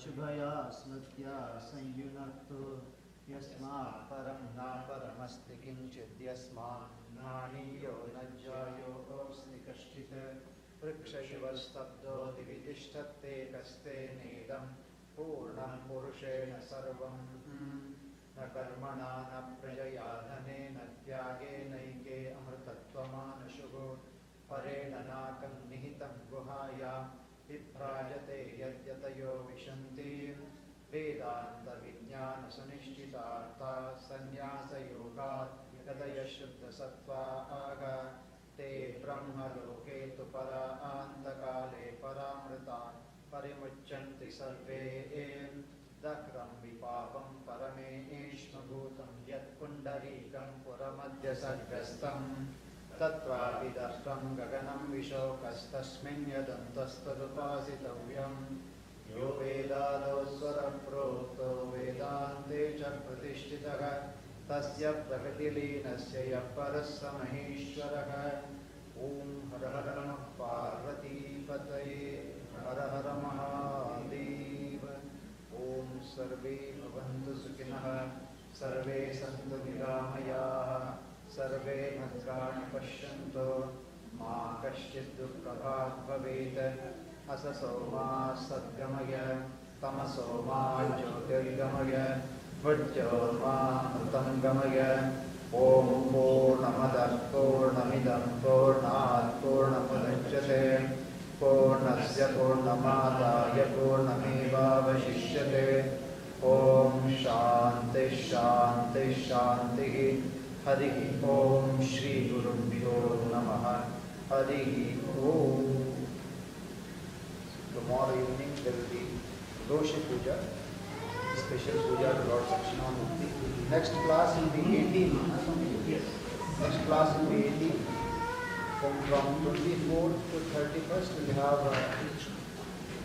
शुभया स्मृत्या संयुनक्तो यस्मात् परं नापरमस्ति किञ्चित् यस्मात् नानीयो न ज्यायोऽस्ति कश्चित् वृक्षशिवस्तब्धो दिवि तिष्ठत्ते कस्ते नेदं पूर्णं पुरुषेण सर्वं न कर्मणा न प्रजया धनेन त्यागेनैके अमृतत्वमानशुः परेण नाकं निहितं गुहायां विभ्राजते यद्यतयो विशन्ति वेदान्तविज्ञानसुनिश्चितार्था सन्न्यासयोगात् यतयः शुद्धसत्त्वाः ते ब्रह्मलोके तु परान्तकाले परामृतान् परिमुच्यन्ति सर्वे दक्रं विपापं परमेष्मभूतं यत्पुण्डरीकं पुरमध्यसर्गस्थं तत्राभिदष्टं गगनं विशोकस्तस्मिन् यदन्तस्तदुपासितव्यं यो वेदादौ स्वरप्रोक्तो वेदान्ते च प्रतिष्ठितः तस्य प्रकृतिलीनस्य यः परः स महेश्वरः ॐ हर हर नमः पार्वतीपतये हर हर महादेव ॐ सर्वे भवन्तु सुखिनः सर्वे सन्तु निरामयाः सर्वे भद्राणि पश्यन्तु मा कश्चित् दुःखभाग् भवेत् अससो मा सद्गमय तमसो मा ज्योतिर्गमय मृत्योर्मामृतं गमय ॐ पूर्णमदः पूर्णमिदं पूर्णात् पूर्णमुदच्यते पूर्णस्य पूर्णमादाय पूर्णमेवावशिष्यते ॐ शान्तिः शान्तिः शान्तिः हरिः ॐ श्रीगुरुभ्यो नमः हरिः ॐ. Tomorrow evening there will be Roshi Puja, special puja to Lord Dakshinamurti. Next class will be 18. Yes. Next class will be 18. From 24th to 31st we have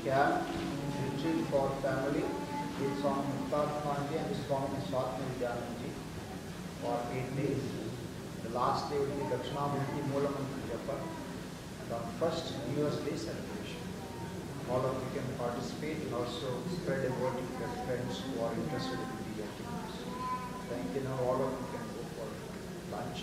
camp retreat for family with Swami Muktatmananda and Swami Muktatmananda for 8 days. The last day will be Dakshinamurti Moolamantri Japa, and on first New Year's Day celebration. All of you can participate and also spread about it to your friends who are interested in the activities. Thank you. Now all of you can go for lunch.